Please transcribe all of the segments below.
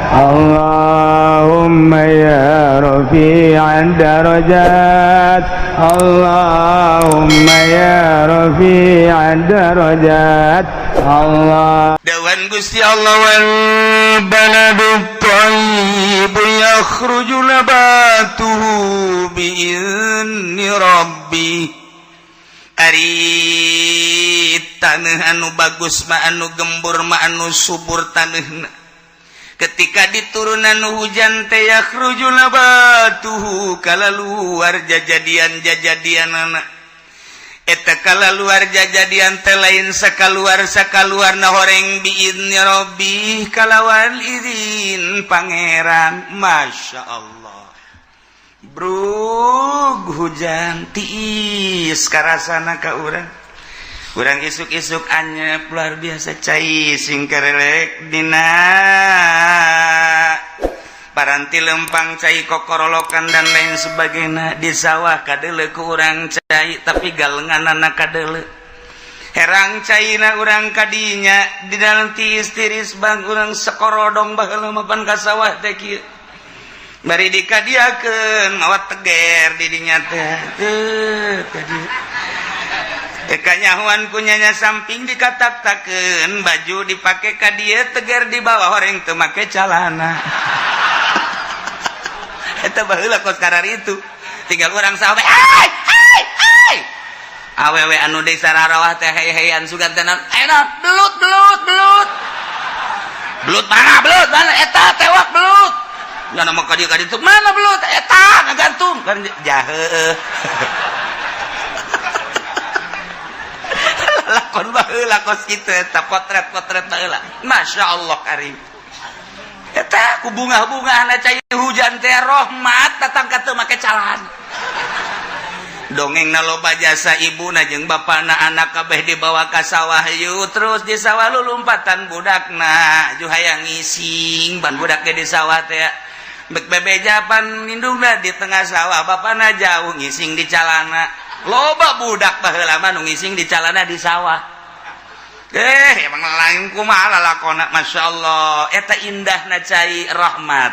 Allahumma ya rafi'ad darajat, Allahumma ya rafi'ad darajat, Allah. Dawan Gusti Allah wal baladu thayyib yakhruju nabatuhu bi'izni rabbi. Ari tanah anu bagus ma anu gembur ma anu subur tanahna ketika diturunan hujan teh yakhruju nabatuhu kalaluar jajadian-jajadianana eta kalaluar jajadian teh lain sakaluar-sakaluarna horeng biizni rabbi kalawan izin pangeran. Masya Allah brug hujan tiis karasana ka urang isuk-isuk anyep luar biasa cai sing karelek dina paranti lempang cai kokorolokan dan lain sebagainya di sawah kadeule ku urang cai tapi galenganana kadeule herang caina urang kadinya di dalam tiis-tiris bang urang sakorodong baheula mapan ka sawah teh kieu bari dikadiakeun mawa teger di dinya teh kadieu kanyahuan kunyanya samping dikatak-takeun baju dipake ka dieu teger di bawah horeng teu make calana eta baheula kos karar itu tinggal urang sawe awewe anu deui sararawah teh hei-heian sugan teh naon enak belut mana eta tewak belut ngan nama ka dieu ka ditu mana belut eta ngagantung kan jaheuh lakon baheula kos kitu eta potret-potret baheula. Masya Allah karim eta ku bunga-bungana cai hujan teh rahmat datang ka teu make calan dongengna loba jasa ibuna jeung bapana anak kabeh dibawa ka sawah yeuh terus di sawah lulumpatan budakna ju hayang ngising ban budak ge di sawah teh bek bebejapan indungna di tengah sawah bapana jauh ngising di calana loba budak baheula mah nu ngising di calana di sawah emang lain kumaha lalakonna. Masya Allah eta indahna cai rahmat.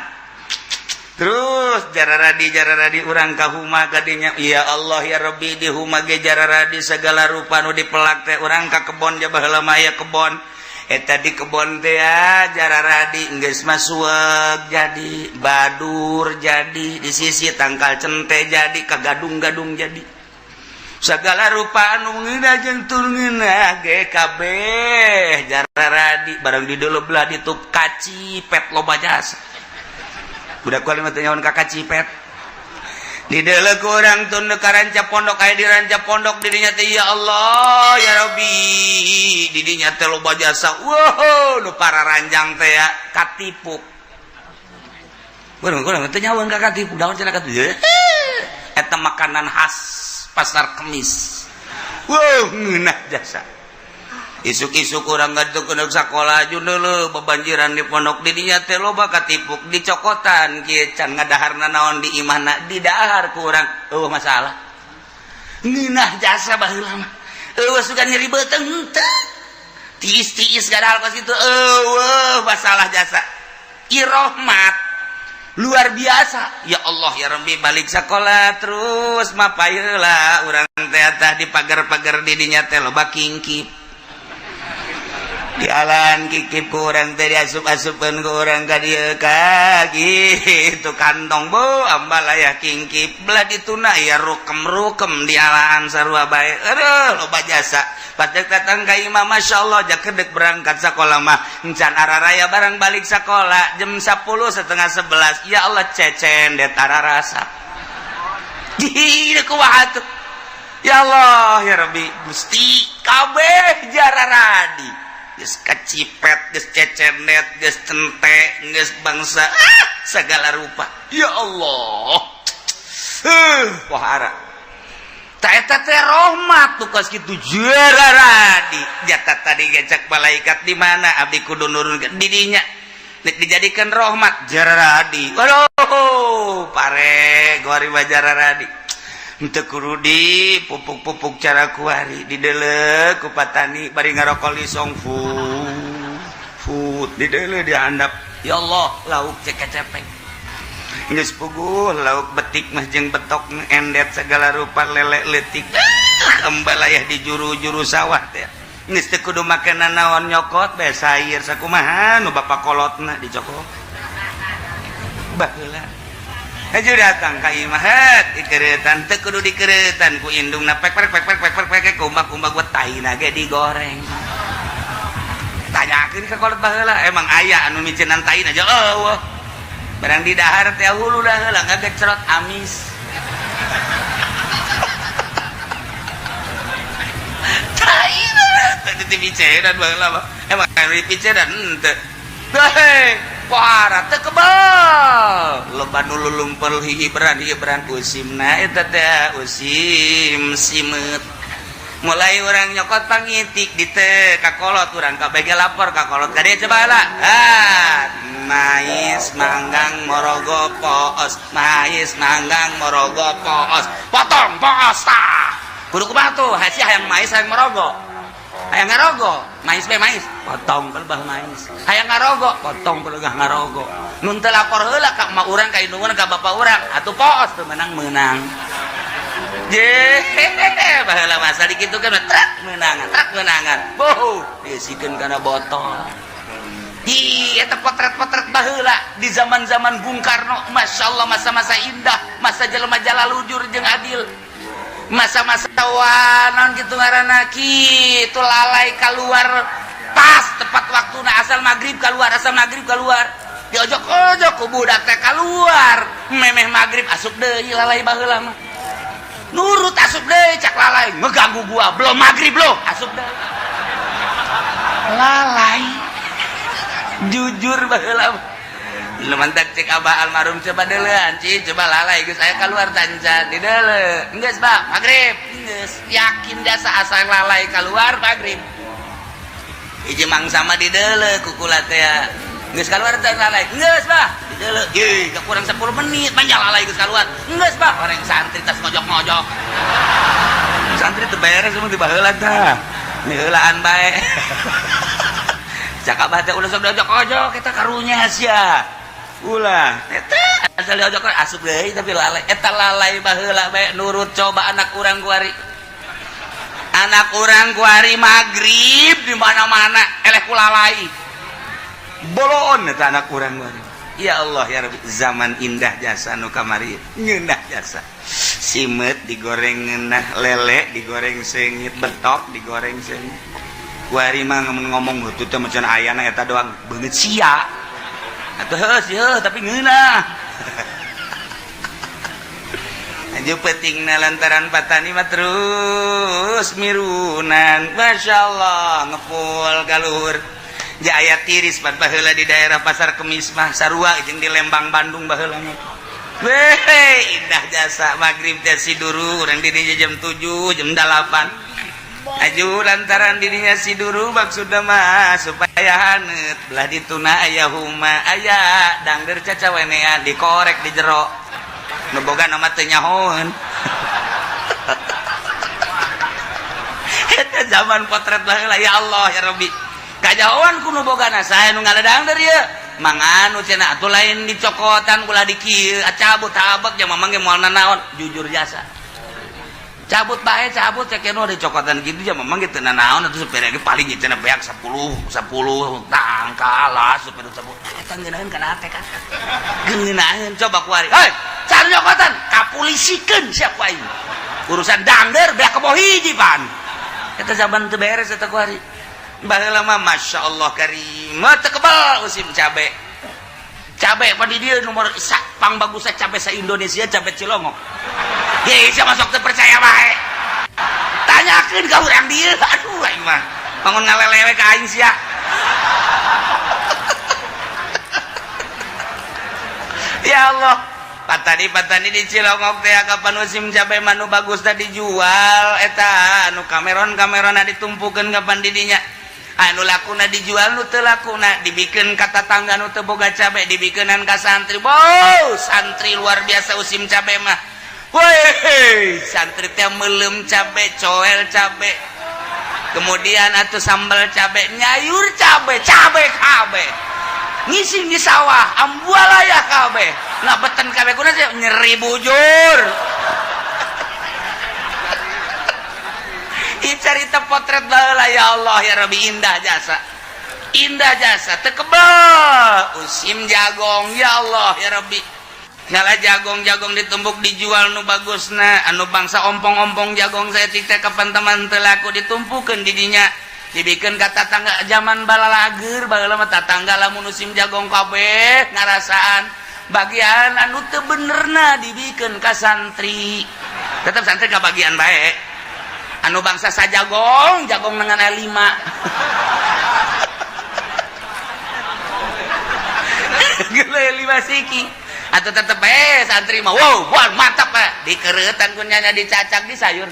Terus jararadi urang ka huma kadinya ya Allah ya Rabbi di huma ge jararadi segala rupa nu dipelak teh urang ka kebon ja baheula mah aya kebon eta di kebon teh jararadi geus mah sueg jadi badur jadi di sisi tangkal cente jadi kagadung-gadung jadi segala rupa anu ngeuna jeung turungeuna ge kabeh jararadi barang di deuleu belah ditu kacipet loba jasa budak kalimat nyawan ka kacipet di deuleu ku urang tun ka ranca pondok aya di ranca pondok di dinya teh ya Allah ya Rabbi di dinya teh loba jasa wow nu pararanjang teh ya katipuk urang teh nyawan ka katipuk daon cenah katipuk eta makanan khas pasar Kemis. Wow, ngeunah jasa. Isuk-isuk urang gadeukeun sakola jundeuleu bebanjiran di pondok di dinya teh loba katipuk dicokotan kieu can ngadaharna naon di imahna didahar ku urang. Eueuh masalah. Ngeunah jasa baheula mah. Eueuh sugan nyeri beuteung teh. Tiis-tiis gadahar kos kitu. Eueuh masalah jasa. Irahmat luar biasa ya Allah ya Rabbi balik sekolah terus mapayeula urang teh tah di pagar-pagar di dinya teh loba kingkip di alan kikip ku urang teh diasup-asupkeun ku urang ka dieu ka kitu kantong bo ambal aya kingkip belah dituna ya rukem-rukem di alaan sarua bae aduh loba jasa pas datang ka imam Masya Allah jak kedek berangkat sekolah mah encan araraya barang balik sekolah jam 10 setengah 11 ya Allah cecen det ararasa di kumaha atuh ya Allah ya Rabbi Gusti kabeh jararadi geus kacipet geus cecenet geus cente geus bangsa segala rupa ya Allah wahara ta eta teh rahmat tuh kos kitu jararadi jatah tadi gecek malaikat di mana abdi kudu nurunkeun di dinya nek dijadikeun rahmat jararadi waduh pare gori jararadi henteu kudu di pupuk-pupuk cara kuari di deuleu ku patani bari ngarokol di songfu di deuleu dihandap ya Allah lauk cek-cepeng geus puguh lauk betik mah jeung betok endet segala rupa lele leutik kembalayah di juru-juru sawah teh geus teu kudu makenan naon nyokot bae sair sakumaha nu bapa kolotna dicokot baheula aju datang ka imah dikeureutan teu kudu dikeureutan ku indungna pek kumbak buat taina ge digoreng tanyakeun ka kolot baheula emang aya anu micenan taina aja eueuh barang di dahar teh hulu dah heula ngagecrot amis taina teh dipiceran baheula emang ari piceran henteu hei para teu kebal loba nu lulumpel hibran usimna eta teh usim simeut mulai orang nyokot pangitik di teh ka kolot urang kabege lapor ka kolot ka dieu coba heula mais manggang morogo poos mais manggang morogo poos potong poos tah kudu kumaha tuh hasi hayang mais hayang morogo hayang ngarogo mais be mais potong pelebah mais hayang ngarogo potong pelebah ngarogo nun teu lapor heula ka emak urang ka indungan ka bapa urang atuh poos teu menang je baheula masa dikitukeun trak menangan boh diisikeun kana botol hi eta potret-potret baheula di zaman-zaman Bung Karno masyaallah masa-masa indah masa jelema jalalujur jeung adil masa-masa wanon gitu ngaranna kitu lalai keluar pas tepat waktuna asal maghrib keluar diojok-ojok ku budak teh keluar memeh maghrib asup deui lalai baheula mah nurut asup deui cak lalai ngeganggu gua belum maghrib lo asup deui lalai jujur baheula lumantak cek abah almarhum coba deulean ci coba lalai geus aya keluar tancan di deuleu geus Pak maghrib geus yakin jasa asal lalai keluar maghrib hiji mangsa mah di deuleu kukula teh geus keluar tancan lalai geus Pak di deuleu ye kurang 10 menit manja lalai geus keluar geus Pak orang santri tas ngojok-ngojok santri teu beres mah di baheula tah neulaan bae cak abah teh ulah sok diojok-ojok eta karunya sia ulah eta asal diojok asup deui tapi lalai eta lalai baheula bae nurut coba anak urang kuari maghrib di mana-mana eleh ku lalai boloon eta anak urang kuari ya Allah ya Rabbi zaman indah jasa nu kamari ngeunah jasa simeut digoreng ngeunah lele digoreng seungit betok digoreng seungit kuari mah ngomong betul teh macan ayana eta doang beungeut sia atuh heuh tapi ngeunah aju peutingna lantaran patani mah terus mirunan masyaallah ngepul galuhur ja aya tiris pan baheula di daerah Pasar Kemis mah sarua jeung di Lembang Bandung baheula mah weh indah jasa maghrib teh siduru urang di dieu jam 7 jam 8 aju lantaran dirinya siduru maksudna mah supaya haneut belah dituna aya huma aya dangdeur cacawenean dikorek di jero nu boga nama teu nyahoeun eta zaman potret baheula ya Allah ya Rabbi kajahoan ku nu bogana sae nu ngaledang deur ieu manganu cenah atuh lain dicokotan ulah dikieu cabut tabek jeung mamang ge moal naon jujur jasa cabut bae cabut cek anu ada cokotan gitu ya memang gitu nanaon atuh sepeda ge paling cenah beak 10 tangkalas sepeda cabut eta ngeunaheun kana teh kan ngeunaheun coba kuari hei cari cokotan kapulisikeun sia ku aing urusan dangdeur beak keboh hiji pan eta zaman teu beres eta kuari baheula mah masyaallah karim teu kebal usim cabe pan di dieu nomor pang bagusna cabe sa Indonesia cabe Cilongok ye siapa sok terpercaya bae tanyakeun ka urang dieu aduh aing mah bangun ngalelewe ka aing sia ya Allah patani di Cilongok teh kapan musim cabe manu bagusna dijual eta anu kameron-kamerona ditumpukeun kapan di dinya anu lakuna dijual nu teu lakuna dibikeun ka tatangga nu teu boga cabe dibikeunan ka santri santri luar biasa usim cabe mah weh santri teh meulem cabe coel cabe kemudian atuh sambal cabe nyayur cabe kabe ngising di sawah ambualaya kabeh ngabeten kabeh kunaon nyeri bujur. Ieu carita potret baheula ya Allah ya Rabbi, indah jasa tekebal usim jagong ya Allah ya Rabbi, ngala jagong ditumbuk dijual nu bagusna anu bangsa ompong-ompong jagong saya teh kapan teman teu laku ditumpukeun di dinya dibikeun ka tatangga zaman balalager baheula mah tatangga lamun musim jagong kabeh ngarasaan bagian anu teu benerna dibikeun ka santri, tetep santri kabagian bae anu bangsa sajagong dengan L5 gele 5 siki atau tetep santri mah wow mantap dikereutan kunyanya dicacak di sayur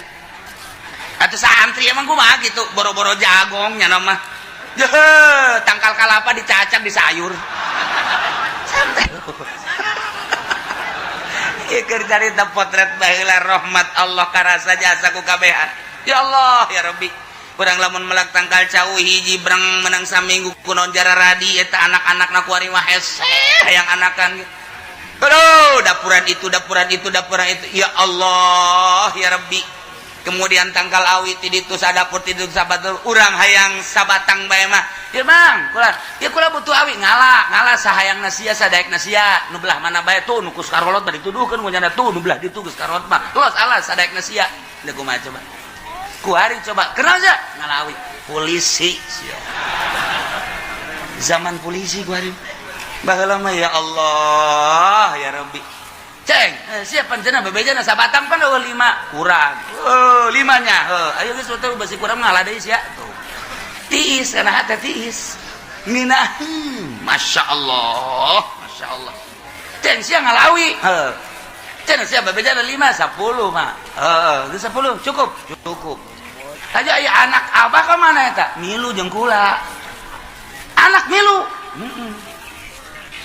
atau santri emang kumaha gitu boro-boro jagong nya mah tangkal kalapa dicacak di sayur santai keur carita potret baheula rahmat Allah karasa jasa ku kabehan ya Allah ya Rabbi, kurang lamun melak tangkal cau hiji berang menang saminggu kunaon jara radi eta anak-anakna kuari mah hese hayang anakan aduh dapuran itu ya Allah ya Rabbi, kemudian tangkal awit di ditu sadapur di ditu sabatur urang hayang sabatang bae mah ya Bang kula butuh awi ngala sahayangna sia sadaekna sia nu belah mana bae tuh nu kus karolot bari tuduhkeun kunyana tuh nu belah ditu geus karolot mah los alas sadaekna sia da kumaha coba kuari coba kenal aja ngalawi polisi zaman polisi kuari baheula mah ya Allah ya Rabbi ceng siapa cenah bebejana sabatang pan 5 kurang 5-nya ayo geus foto basi kurang ngalah deui sia tuh tiis kana hate tiis mina Masya Allah ceng sia ngalawi ceng sia bebejana 5 10 mah geus 10 cukup saja aya anak abah ka mana eta milu jeung kula anak milu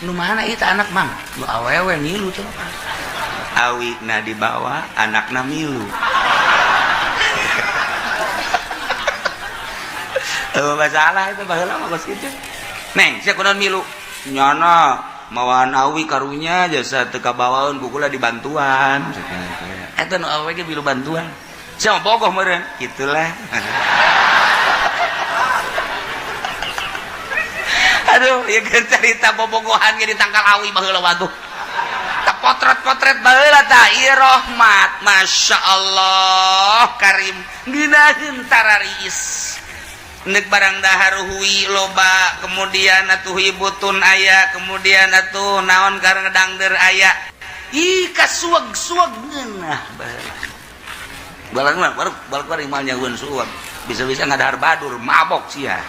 nu mana itu anak mang nu awewe milu coba awina di bawah anakna milu masalah itu baheula mah geus kitu neng sia kunaon milu nyana mawaan awi karunya jasa teu kabawaeun ku kula dibantuan eta nu awewe ge milu bantuan sia mah bogoh meureun gitulah aduh ya cerita bobogohan ge ditangkal awi baheula waduh tak potret baheula tah ieu rahmat Masya Allah karim ngeunaheun tarariis neuk barang dahar hui loba kemudian atuh hibutun aya kemudian atuh naon kareng dangder aya ih kasuag-suag ngeunah baheula balang mah baru kuari mal nyageun suag bisa-bisa ngadahar badur mabok sia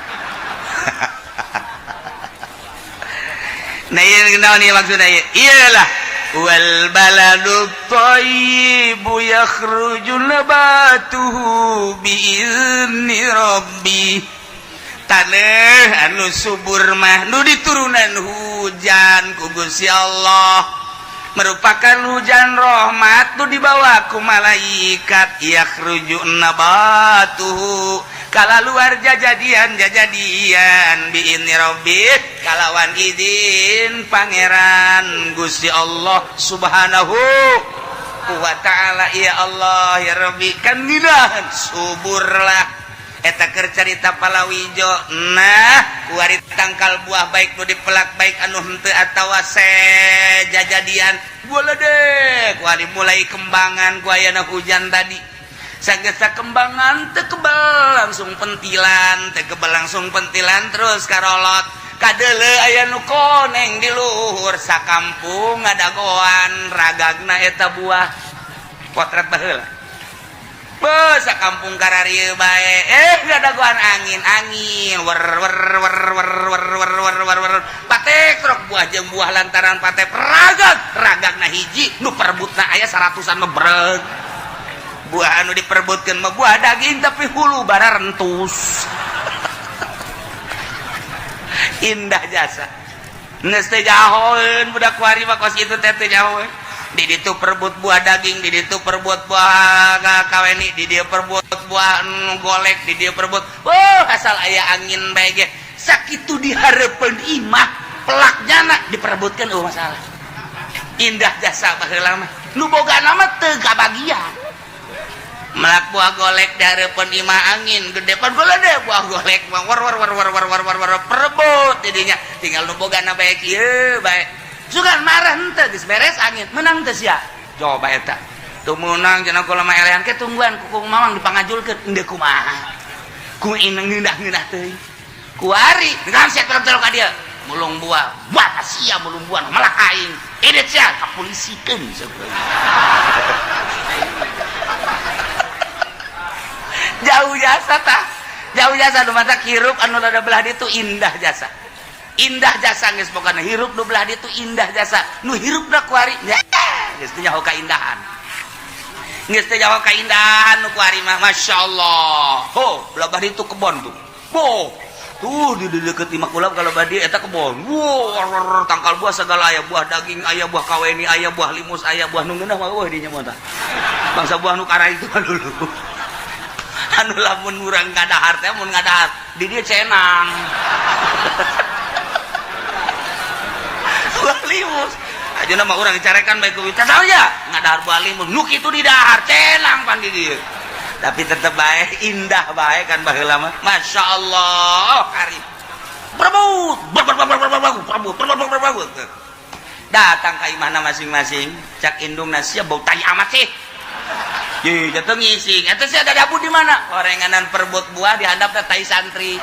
nah iya naon ieu maksudna ieu iyalah wal baladu thayyibu yakhruju nabatuhu bi izni rabbi taneuh anu subur mah nu diturunan hujan ku Gusti Allah merupakan hujan rahmat nu dibawa ku malaikat yakhruju nabatuhu kalaluar jajadian biizni rabbih kalawan izin pangeran Gusti Allah subhanahu wa ta'ala ya Allah ya Rabbi kan nginahan suburlah eta keur carita palawijo nah kuari tangkal buah baik nu dipelak baik anu henteu atawa jajadian boleh deh kuari mulai kembangan ku ayana hujan tadi sagesa kembangan tekebal langsung pentilan terus karolot kadeuleu aya nu koneng di luhur sakampung ngadagoan ragagna eta buah potret baheula sakampung kararieu bae ngadagoan angin wer patek trok buah jeung buah lantaran patek ragagna hiji nu perebutna aya 100-an mebreg buah anu diperebutkeun mah buah daging tapi hulu bara rentus indah jasa geus teh jahoeun budak kuari mah kos kitu teh teh jahoeun di ditu perebut buah daging di ditu perebut buah kaweni di dieu perebut buah golek di dieu perebut asal aya angin bae ge sakitu dihareupeun imah pelaknya diperebutkan masalah indah jasa baheula mah nu boga nama teu kabagian melak buah golek dareupun imah angin gede pan gede buah golek war perebut jadinya tinggal nu boga na bae kieu bae sugan marah henteu geus beres angin menang teu sia coba eta tuh menang cenah kula mah elehan ke tungguan ku mamang dipangajulkeun endeu kumaha ku ineng ngeundah-ngeundah teuing ku ari ngan sia terus ka dieu mulung buah buah sia mulung buah malah aing edet sia kapolisikeun jauh jasa nu mata hirup anu rada belah ditu indah jasa geus pokona hirup nu belah ditu indah jasa nu hirupna ku ari geus teu nyaho kaindahan nu ku ari mah masyaallah belah ditu kebon tuh tuh di deket imah kula kalau badi eta kebon tangkal buah segala aya buah daging aya buah kaweni aya buah limus aya buah nu ngeunah mah dinya mah tah bangsa buah nu kara itu dulu anu lamun urang ngadahar teh mun ngadahar di dieu cenang buah limus ajeuna mah urang dicarekan bae ku tah ya ngadahar buah limus nu kitu di dahar cenang pan di dieu tapi tetep bae indah bae kan baheula mah masyaallah karim perebut datang ka imahna masing-masing cak indungna sia bau tai amat sih ye jatuh ngising eta sia ada dapur di mana gorenganan perebut buah di handapna tai santri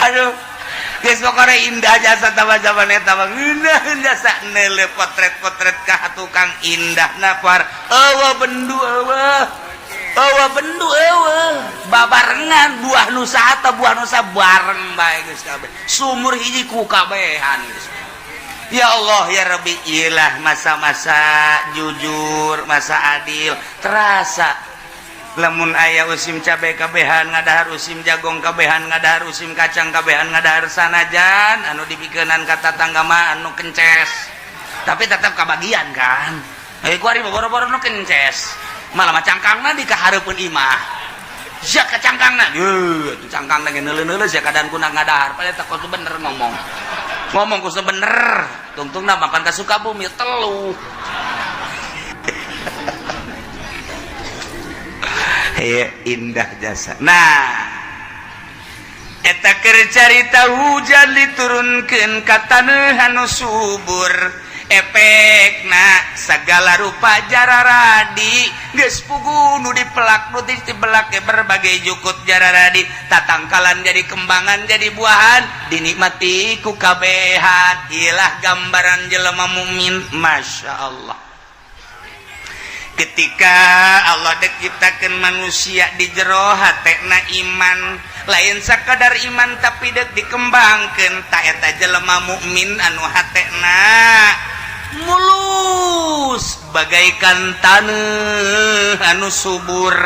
aduh geus pokona indah jasa zaman eta mah indah jasa neule potret-potret ka tukang indahna par eueuh bendu babarengan buah nu saha teh buah nu bareng bae geus kabeh sumur hiji ku kabehan geus ya Allah ya Rabbi iyalah masa-masa jujur masa adil terasa lamun aya usim cabe kabehan ngadahar usim jagong kabehan ngadahar usim kacang kabehan ngadahar sanajan anu dipikeunnan ka tatangga mah anu kences tapi tetap kabagian kan ku ari boro-boro nu kences malah mah cangkangna dikahareupeun imah sia ka cangkangna atuh cangkangna ge neuleuh-neuleuh sia kadan kuna ngadahar padahal tak kudu bener ngomong kudu bener tungtungna makan ka Sukabumi telu indah jasa nah eta keur carita hujan diturunkeun ka taneuh anu subur efekna sagala rupa jararadi geus pugu nu dipelak nu dibelak ke berbagai jukut jararadi tatangkalan jadi kembangan jadi buahan dinikmati ku kabehan ilah gambaran jelema mukmin masyaallah ketika Allah dek ciptakeun manusia di jero hatena iman lain sakadar iman tapi dek dikembangkeun ta eta jelema mukmin anu hatena mulus bagaikan taneuh anu subur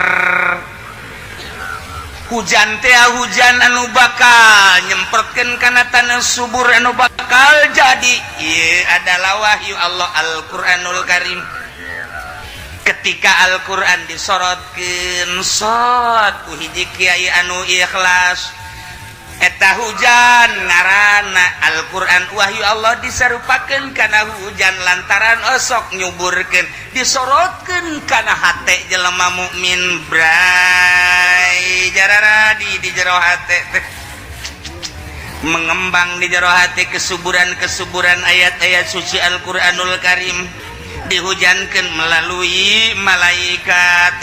hujan teh hujan anu bakal nyemprotkeun kana taneuh subur anu bakal jadi ieu adalah wahyu Allah Al-Qur'anul Karim ketika Al-Quran disorotkeun sot ku hiji kiai anu ikhlas eta hujan ngaranna Al-Quran wahyu Allah disarupakeun kana hujan lantaran osok nyuburkeun disorotkeun kana hate jelema mukmin bray jararadi di jero hate teh mengembang di jero hate kesuburan ayat-ayat suci Al-Qur'anul Karim dihujankan melalui malaikat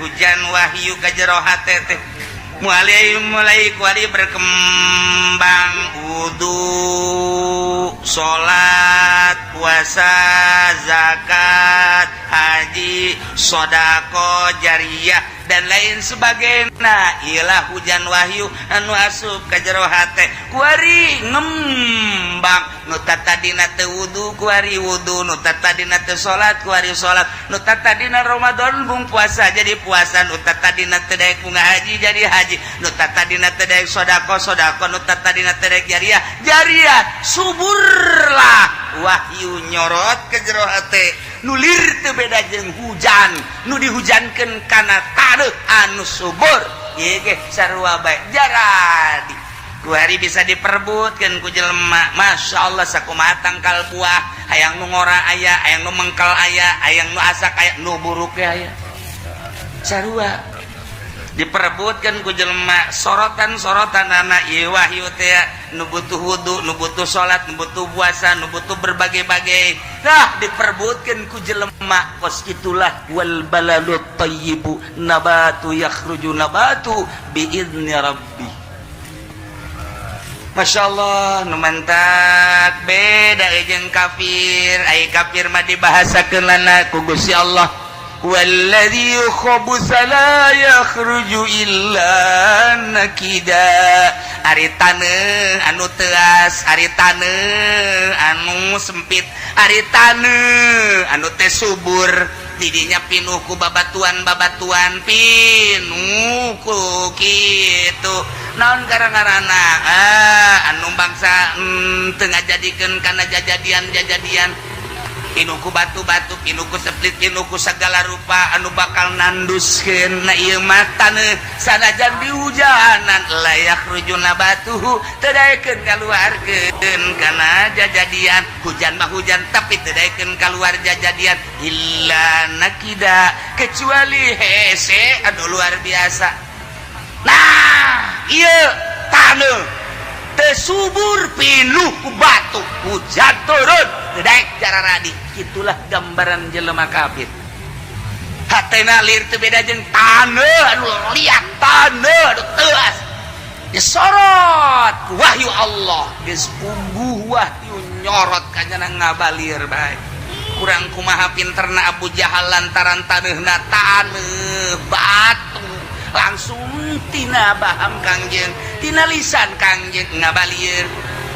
hujan wahyu ka jero hate teh mulai kuari berkembang wudu salat puasa zakat haji sedekah jariyah dan lain sebagainya ialah hujan wahyu anu asup ka jero hate kuari ngembang nu tatadina teu wudu kuari wudu nu tatadina teu salat kuari salat nu tatadina Ramadan bung puasa jadi puasa nu tatadina teu daek bunga haji jadi haji nu tatadina teu daek sedekah nu tatadina teu daek jariyah suburlah wahyu nyorot ka jero hate nulir teu beda jeung hujan nu dihujankeun kana taneuh anu subur sarua bae jaradi ku hari bisa diperbutkeun ku jelema. Masya Allah sakumaha tangkal buah hayang nu ngora aya, hayang nu mengkel aya, hayang nu asak aya, nu buruk aya, sarua diperebutkan ku jelema. Sorotan anak ieu wahyu teh nu butuh wudu, nu butuh salat, nu butuh puasa, nu butuh berbagai-bagai. Nah diperebutkan ku jelema. Kos itulah wal baladut thayyibu nabatu yakhruju nabatu biidzni rabbi. Masya Allah nu mantak beda jeung kafir. Ai kafir mah dibahasakeun lana ku Gusti Allah. Walladzi khabutha la yakhruju illa nakida. Ari taneuh anu teuas, ari taneuh anu sempit, ari taneuh anu teh subur, didinya pinuh ku babatuan-babatuan, pinuh ku kitu. Naon gara-garana anu bangsa teu ngajadikeun kana jajadian pinuh ku batu-batu, pinuh ku seplit, pinuh ku segala rupa anu bakal nanduskeun na ieu mah taneuh sanajan dihujanan la yakhruju nabatuhu teu daekeun kaluarkeun kana jajadian. Hujan mah hujan tapi teu daekeun kaluar jajadian illa nakida kecuali hese anu luar biasa. Nah ieu taneuh teu subur pinuh ku batu, hujan turun teu daek jararadi. Itulah gambaran jelema kafir. Hatena lir teu beda jeung taneuh anu liat, taneuh anu teuas disorot ku wahyu Allah, geus pungguh wahyu nyorot ka jana ngabalir bae. Kurang kumaha pinterna Abu Jahal lantaran taneuhna taneuh batu, langsung tina baham Kangjeng, tina lisan Kangjeng ngabalir.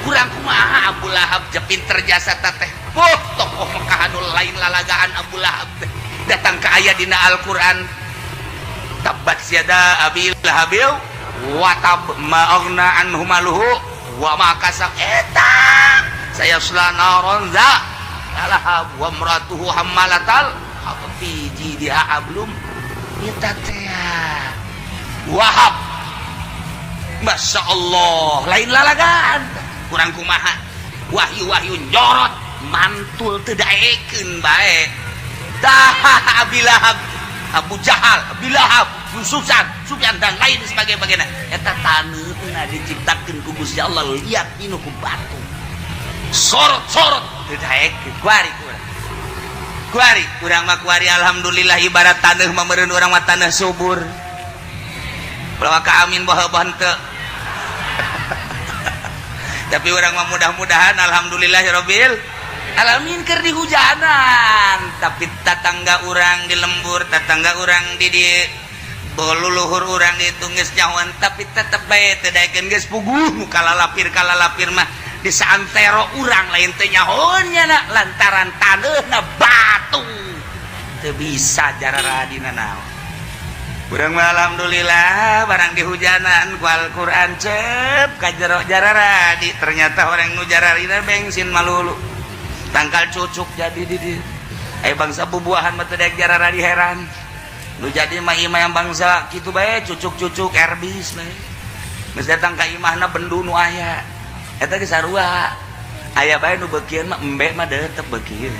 Kurang kumaha Abu Lahab je pinter jasa teh. Tokoh Mekah anu lain lalagaan Abu Lahab datang ke aya dina Al-Qur'an. Tabbat yada Abi Lahabil wa tab ma aghna anhu maluhu wa ma kasab. Eta sayasla naron za lahab wa imratuhu hammalatal fi jidiha ablum. Eta teh Wahab. Masya Allah lain lalagaan. Kurang kumaha wahyu-wahyu nyorot mantul teu daekeun bae. Tah Abi Lahab, Abu Jahal, Abi Lahab, Sufyan dan lain sebagainya. Eta taneuhna diciptakeun ku Gusti Allah liat pinuh ku batu. Sorot-sorot teu daekeun kuari urang mah kuari alhamdulillah ibarat taneuh mah meureun urang mah taneuh subur. Bawa ka amin baheubah henteu. Tapi orang mah mudah-mudahan alhamdulillahirabbil alamin keur dihujanan. Tapi tetangga urang di lembur, tetangga urang di luluhur urang ditu geus nyahoan tapi tetep bae teu daekeun geus puguh nu kalalapir mah di saantero urang lain teu nyahoannya lantaran taneuhna batu teu bisa jararadina naon. Urang mah alhamdulillah barang dihujanan ku Al-Qur'an cep ka jero jararadi. Ternyata orang nu jararina bensin malulu. Tangkal cucuk jadi di dieu. Aya bangsa bubuahan mah teu daek jararadi heran. Nu jadi mah imah yang bangsa kitu bae cucuk-cucuk erbis bae. Geus datang ka imahna bendu nu aya. Eta ge sarua. Aya bae nu beukieun mah embe mah deutep beukieun.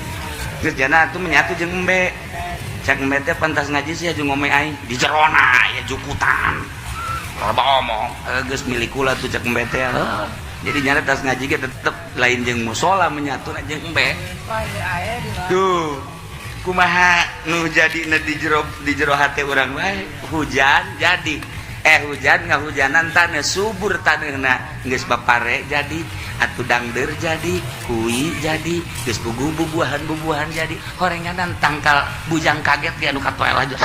Geus jana atuh menyatu jeung embe. Cak mbete pantas ngaji sih aja ngomong aing di jerona ya jukutan loba omong geus milik kula tuh cak mbete jadi nyata tas ngaji ge tetep lain jeung musola menyatu jeung embe tuh kumaha nu jadi na di jero hate urang wae hujan jadi hujan ngahujanan taneuh subur taneuhna geus bapare jadi atuh dangdeur jadi kui jadi geus bubuahan jadi horenganan tangkal bujang kaget ge anu katoel aja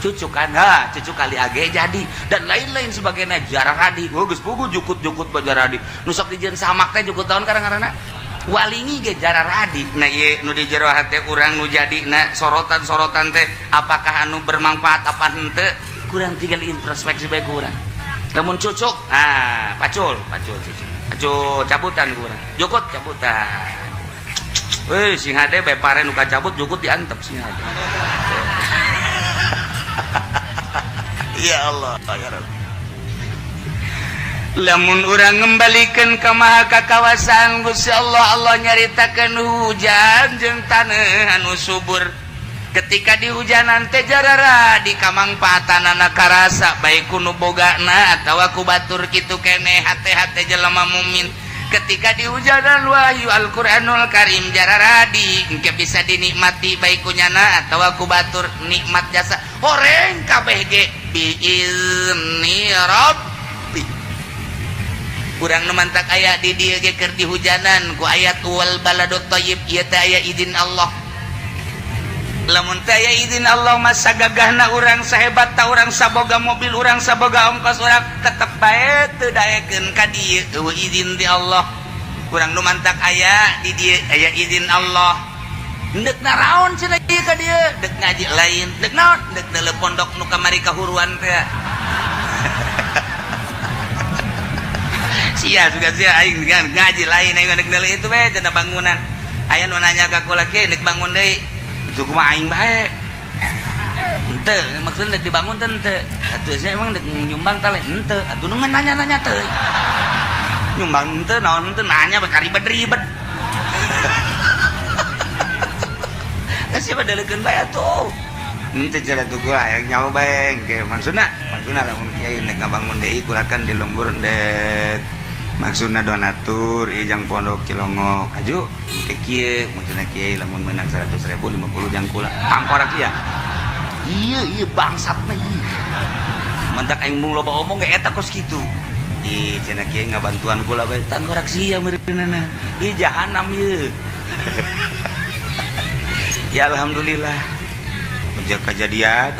cucuk kan cucuk kali age jadi dan lain-lain sebagainya jararadi geus puguh jukut-jukut bajaradi nu sok dijieun samak teh jukut taun karang-karangna walingi ge jararadi. Nah ieu nu di jero hate urang nu jadina sorotan-sorotan teh apakah anu bermanfaat apa henteu kurang tinggal introspeksi bae kurang. Lamun cucuk pacul cucuk ajo cabutan kurang jukut cabutan sing hade bae pare nu kacabut jukut diantep sing hade Ya Allah ya Rabbi. Lamun urang ngembalikan ke maha kakawasan Gusti Allah, Allah nyaritakeun hujan jeung taneuh anu subur. Ketika di hujanan teh jarara di kamangpaatanana karasa baik kunu bogana atawa ku batur kitu keneh hate-hate jelema mukmin. Ketika di hujanan wahyu Al-Qur'anul Karim jarara di engke bisa dinikmati baik kunyana atawa ku batur nikmat jasa horeng kabeh ge biizni rabbi. Urang nu mantak aya di dieu ge keur di hujanan ku ayat wal baladut thayyib ieu teh aya izin Allah. Lamun teh aya izin Allah mah sagagahna urang sahebat ta urang saboga mobil urang saboga ongkos urang tetep bae teu daekeun ka dieu eueuh izin ti Allah. Urang nu mantak aya di dieu aya izin Allah. Deuk naraon cenah ieu ka dieu? Deuk ngaji lain. Deuk naon? Deuk teu pondok nu kamari kahuruan teh. Sia juga sia aing ngaji lain aing deuk deuleu itu we cenah bangunan. Aya nu nanya ka kula ke deuk bangun deui. Itu kumaha aing bae. Henteu, maksudna deuk dibangun teh henteu. Atuh saya emang deuk nyumbang teh henteu. Atuh nu nanya-nanya teh. Nyumbang henteu naon henteu nanya bakal ribet-ribet. Siapa dalekeun bae atuh. Henteu cara tuh gua yang nyawa bae engke maksudna lamun kiai nek ngabangun deui kulakan di lembur dek. Maksudna donatur ijang pondok Cilongok aju ke kieu maksudna kiai lamun meunang 100.000 50 jang kula pangkorak ieu ieu bangsatna ieu mentak aing mung loba omong ge eta kos kitu ieu cenah kiai ngabantuan kula bae tangkorak sia meureunana ieu jahanam ieu ya alhamdulillah menjak kejadian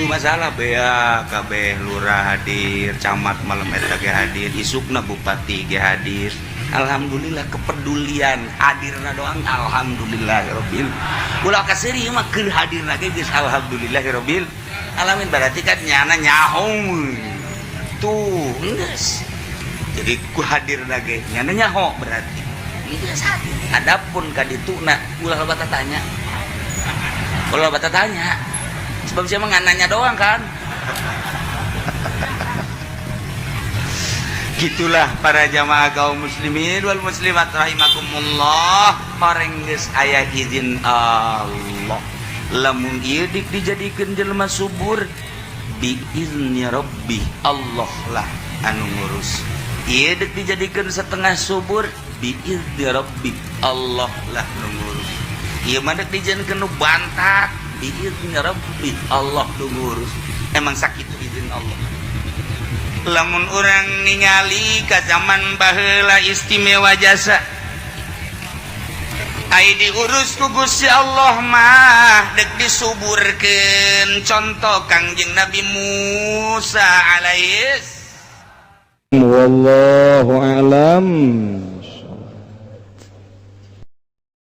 masalah bea kabeh lurah hadir, camat malam eta ge hadir, isukna bupati ge hadir. Alhamdulillah kepedulian hadirna doang alhamdulillahirabbil. Ulah kaseri mah keur hadirna ge geus alhamdulillahirabbil alamin berarti kan nyana nyaho. Tuh, geus. Jadi ku hadirna ge nyana nyaho berarti. Geus hadir. Adapun ka dituna ulah loba tanya. Ulah loba tanya. Sebab siapa nggak nanya doang kan. Gitulah para jamaah kaum muslimin wal muslimat rahimakumullah. Orang geus aya izin Allah lamun ieu dijadikeun jelema subur bi izni rabbi Allah lah anu ngurus. Ieu dijadikeun setengah subur bi izni rabbi Allah lah anu ngurus. Ieu mah dijadikeun nu bantak biizni rabbi Allah tu ngurus. Emang sakit izin Allah. Lamun orang ningali ka zaman baheula istimewa jasa ai diurus ku Gusti Allah mah deuk disuburkeun contoh Kangjeng Nabi Musa alaihis. Wallahu a'lam.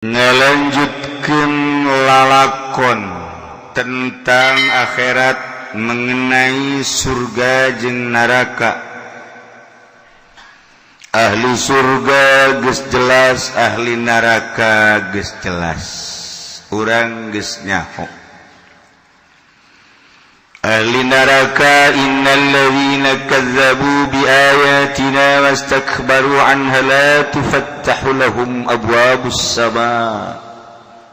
Ngalanjutkeun lalakon tentang akhirat mengenai surga jeung neraka. Ahli surga geus jelas, ahli neraka geus jelas. Urang geus nyaho. Ahli neraka innal ladzina kazzabu biayatina wastakbaru anha la tufattahu lahum abwabus samaa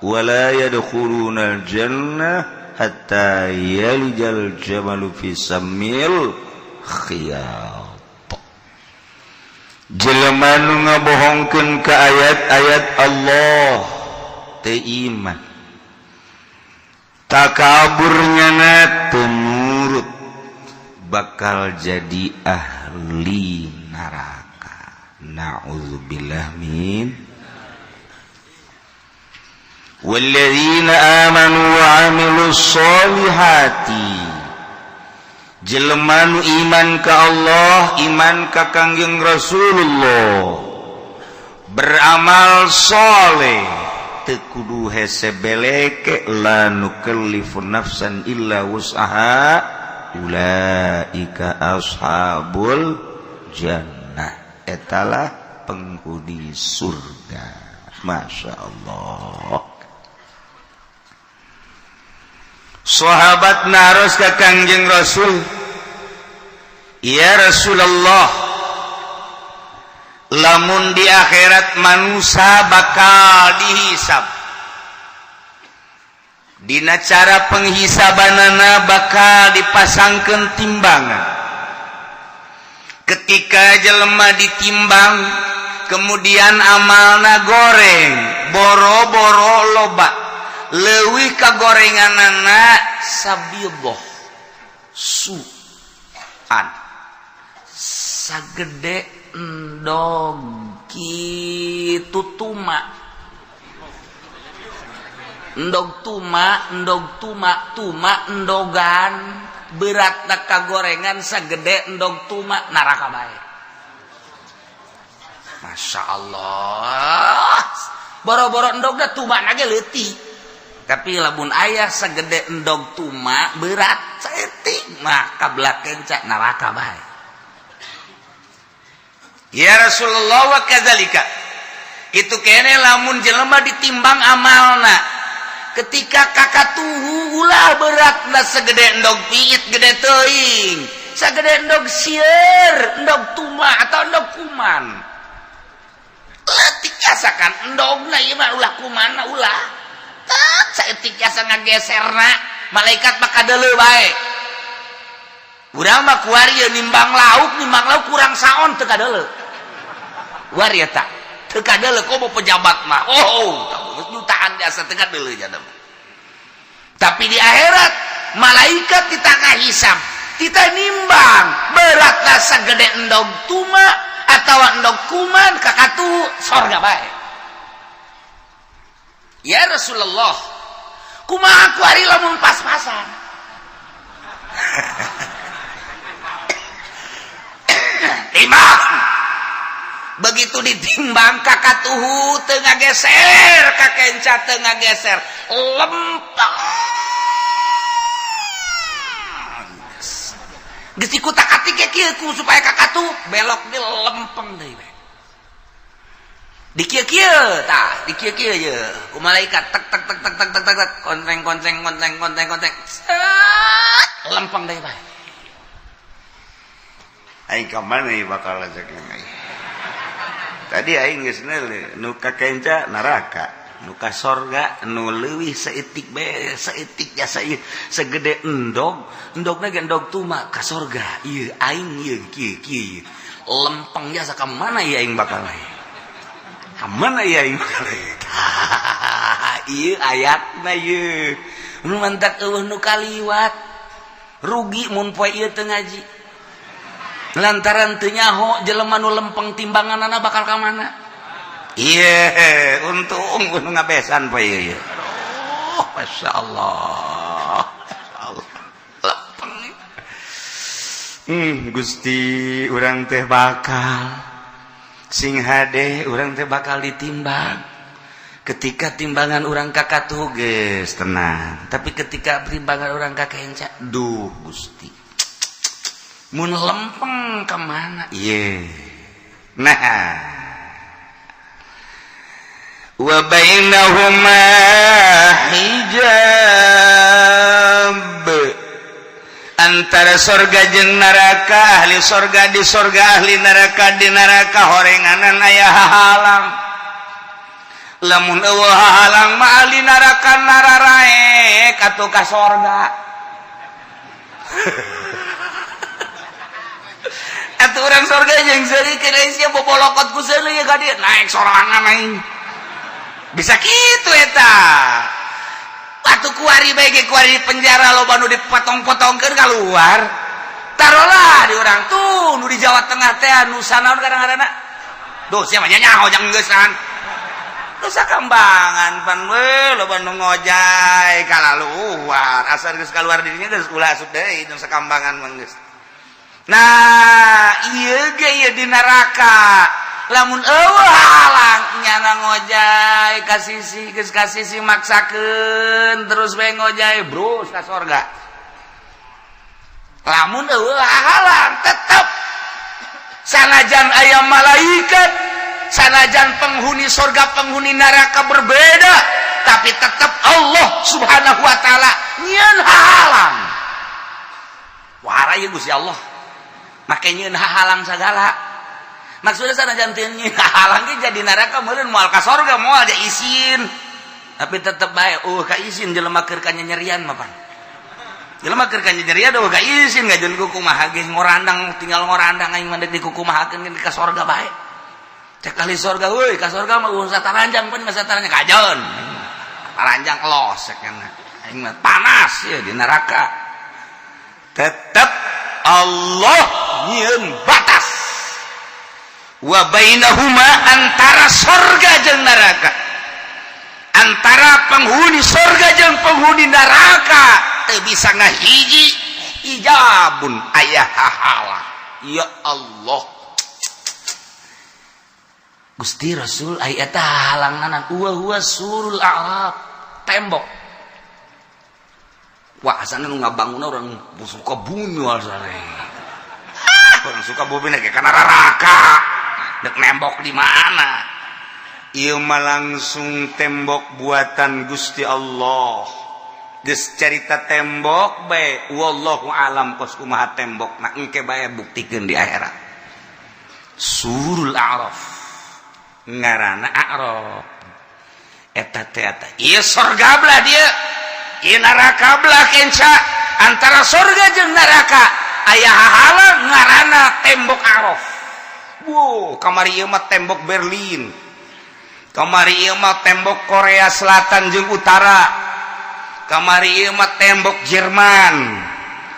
ولا يدخلون الجنة حتى يلج الجمل في سم الخياط. Jelema nu ngabohongkeun ka ayat-ayat Allah teu iman, takaburnya teu nurut, bakal jadi ahli neraka. Na'udzubillah min. Walladzina amanu wa 'amilus solihati. Jelema nu iman ka Allah, iman ka Kangjeng Rasulullah, beramal soleh, teu kudu hese beleke, la nukallifu nafsan illa wus'aha, ulaika ashabul jannah. Etalah penghuni surga. Masya Allah. sahabat naros ka Kangjeng Rasul, ya Rasulullah, lamun di akhirat manusia bakal dihisab, dina cara penghisabanana bakal dipasangkeun timbangan. Ketika jelema ditimbang, kemudian amalna goreng, boro-boro loba, leuwih kagorenganana sabiboh suan, sagede endog kitu tuma, endog tuma endogan, beratna kagorengan sagede endog tuma, neraka bae. Masya Allah, boro-boro endog da tuma nage leutik, tapi lamun ayah sagede endog tuma berat saeutik mah kablakeun ca neraka bae. Ya Rasulullah, wa kadzalika, kitu kene lamun jelema ditimbang amalna, ketika kakatuhu ulah beratna segede endog piit gede teuing, sagede endog sieur, endog tuma atau endog kuman. Leutik asakan endogna ieu mah ulah kumanna ulah. Tak saeutik asa ngageserna, malaikat mah kadeuleu bae. Urang mah kuari nimbang lauk kurang saon teu kadeuleu. Wari eta teu kadeuleu komo pejabat mah. Oh, jutaan jasa teu kadeuleu jana. Tapi di akhirat malaikat ditangah hisab, kita nimbang beratna sagede endog tuma atau endog kuman, kakatu sorga bae. Ya Rasulullah, kumaha kuari lamun pas-pasan? Imam, begitu ditimbang kakatuhu teu ngageser, kakenca teu ngageser, lempeng. Geus dikutak-atik ge kieu supaya kakatu belok di lempeng deui we. Di kieu-kieu tah, di kieu-kieu ye. Ku malaikat tek tek tek tek tek tek tek konteng. Lempeng deui bae. Aing ka mana ieu bakal ajakeun aing. Tadi aing geus neuleuh nu kakenca neraka, nu ka sorga nu leuwih saeutik bae, saeutik jasa ieu sagede endogna ge endog tuma ka sorga. Ieu aing ieu kieu lempeng jasa ka mana ieu aing bakal aing. Ka mana ieu aing bakal aing. Ieu ayatna ieu. Nu mantak eueuh nu kaliwat. Rugi mun poe ieu teu ngaji. Lantaran teu nyaho jelema nu lempeng timbanganana bakal ka mana? Iya, untung nu ngabesan poe ieu. Oh, masyaallah. Lempeng. Gusti urang teh bakal sing hade, urang teh bakal ditimbang. Ketika timbangan urang kakatuh geus tenang, tapi ketika timbangan urang kakenca, duh Gusti, mun lempeng ka mana? Ieu. Nah, wa bainahuma hijab, antara sorga jeung neraka, ahli sorga di sorga, ahli neraka di neraka, horenganan aya hahalang. Lamun eueuh hahalang mah ahli neraka nararaek atuh ka sorga. Atuh urang sorga jeung seuri kene sia bobolokot ku seuli ka dieu naek sorangan aing. Bisa kitu eta. Atuh kuari bae ge kuari di penjara loba nu dipotong-potongkeun kaluar. Tarolah di urang tuh nu di Jawa Tengah teh anu sanaon kadang-kadangna. Duh sia mah nyaho jang geussan. Nusa kambangan pan we loba nu ngojay kalaluar. Asal geus kaluar dirinya geus ulah asup deui nu sakambangan mah geus. Nah, ieu ge ieu di neraka. Lamun eueuh halang nyana ngojay ka sisi geus ka sisi maksakeun terus bae ngojay brus ka sorga. Lamun eueuh halang tetep sanajan aya malaikat, sanajan penghuni sorga penghuni neraka berbeda, tapi tetap Allah subhanahu wa ta'ala nyeun hahalang wara ieu Gusti Allah make nyeun hahalang sagala maksudna sanajan teu nyeun hahalang ge jadi neraka meureun moal ka sorga moal aja izin tapi tetep bae ka izin jelema keur kanyerian mah pan jelema keur kanyerian ka izin ngajeun ku kumaha ge ngorandang tinggal ngorandang aing mandek di kukumahakeun ka sorga bae cek kali sorga euy ka sorga mah urusan taranjang pan masa taranjang kajon taranjang los cenah aing mah panas ya di neraka tetep Allah nyieun batas wa bainahuma antara sorga jeung neraka antara penghuni sorga jeung penghuni neraka teu bisa ngahiji hijabun aya hahala ya Allah Gusti Rasul aya teh halanganan huwa surul a'rab tembok wah asana nu ngabangunna urang suka bumi asana urang suka bumi ge kana neraka dek nembok di mana ieu mah langsung tembok buatan Gusti Allah geus carita tembok bae wallahu alam kos kumaha tembokna engke bae buktikeun di akhirat surul a'raf ngaranna a'raf eta teh ieu sorga belah dia ieu neraka belah kenca antara sorga jeung neraka aya hahalang ngaranna tembok a'raf wow kamari ieu mah tembok Berlin kamari ieu mah tembok Korea Selatan jeung Utara kamari ieu mah tembok Jerman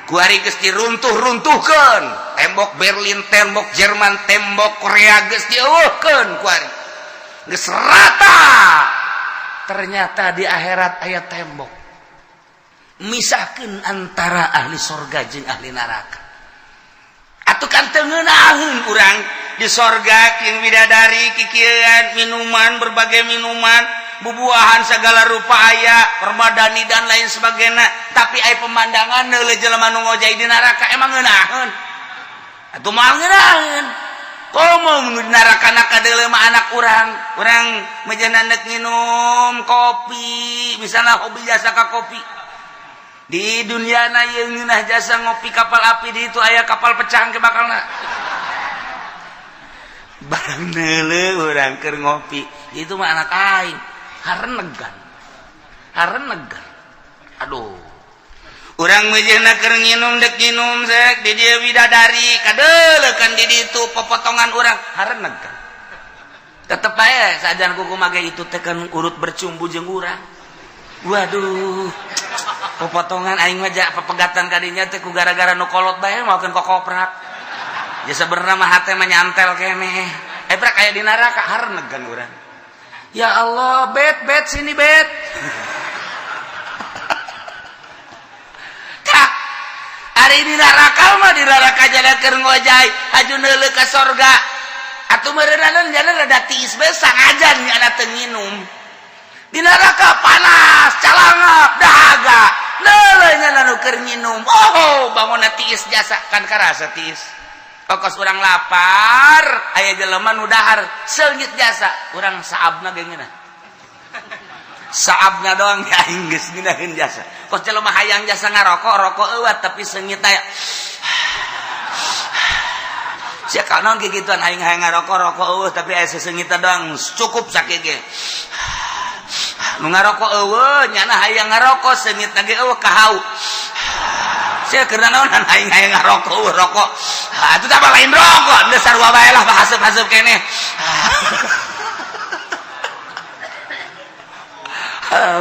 kuari geus diruntuh-runtuhkeun tembok Berlin tembok Jerman tembok Korea geus dieuweuhkeun kuari geus rata ternyata di akhirat aya tembok misahkeun antara ahli sorga jeung ahli neraka atuh kan teu ngeunaheun urang di sorga kieu bidadari kikieuan minuman berbagai minuman bubuahan segala rupa aya permadani dan lain sebagainya tapi aya pemandangan deuleu jelema nu ngojai di neraka emang ngeunaheun atuh moal ngeunaheun komo di neraka kadeuleu mah anak urang mejana neuk nginum kopi misalna hobi jasa ka kopi di dunia na ieu ngeunah jasa ngopi kapal api di itu aya kapal pecah ke bakalna barang neuleu urang keur ngopi itu mah anak aing harenegan aduh urang mejana keur nginum dek nginum sek di dieu widadari kadeuleukeun di ditu popotongan urang harenegan tetep bae sajan kuku mage itu teh kan urut bercumbu jeung urang waduh popotongan aing mah pepegatan kadinya teh ku gara-gara nu kolot bae maokeun kokoprak ya sebenarnya mah hate mah nyantel keneh prak aya di neraka harenegan urang ya Allah bet sini bet tak ari di neraka mah di neraka jaga keur ngojai hajun heuleu ka sorga atuh meureunana jalan rada tiis bae sangajan nyana teu nginum di neraka panas calangap dahaga leuleuh nyana nu keur nginum oh bangunna tiis jasa kan karasa tiis pokos urang lapar aya jelema nu dahar seungit jasa urang saabna ge ngeunah saabna doang aing geus ngeunaheun jasa kos jelema hayang jasa ngarokok rokok eueuh tapi seungit aya sia kana ge gituan aing hayang ngarokok rokok eueuh tapi aya seseungit doang cukup sakit ge nu ngarokok eueuh nyana hayang ngarokok seungitna ge eueuh kahau sia keur naonan aing hayang ngarokok eueuh rokok atuh tah lain rokok geus sarua bae lah haseup-haseup keneh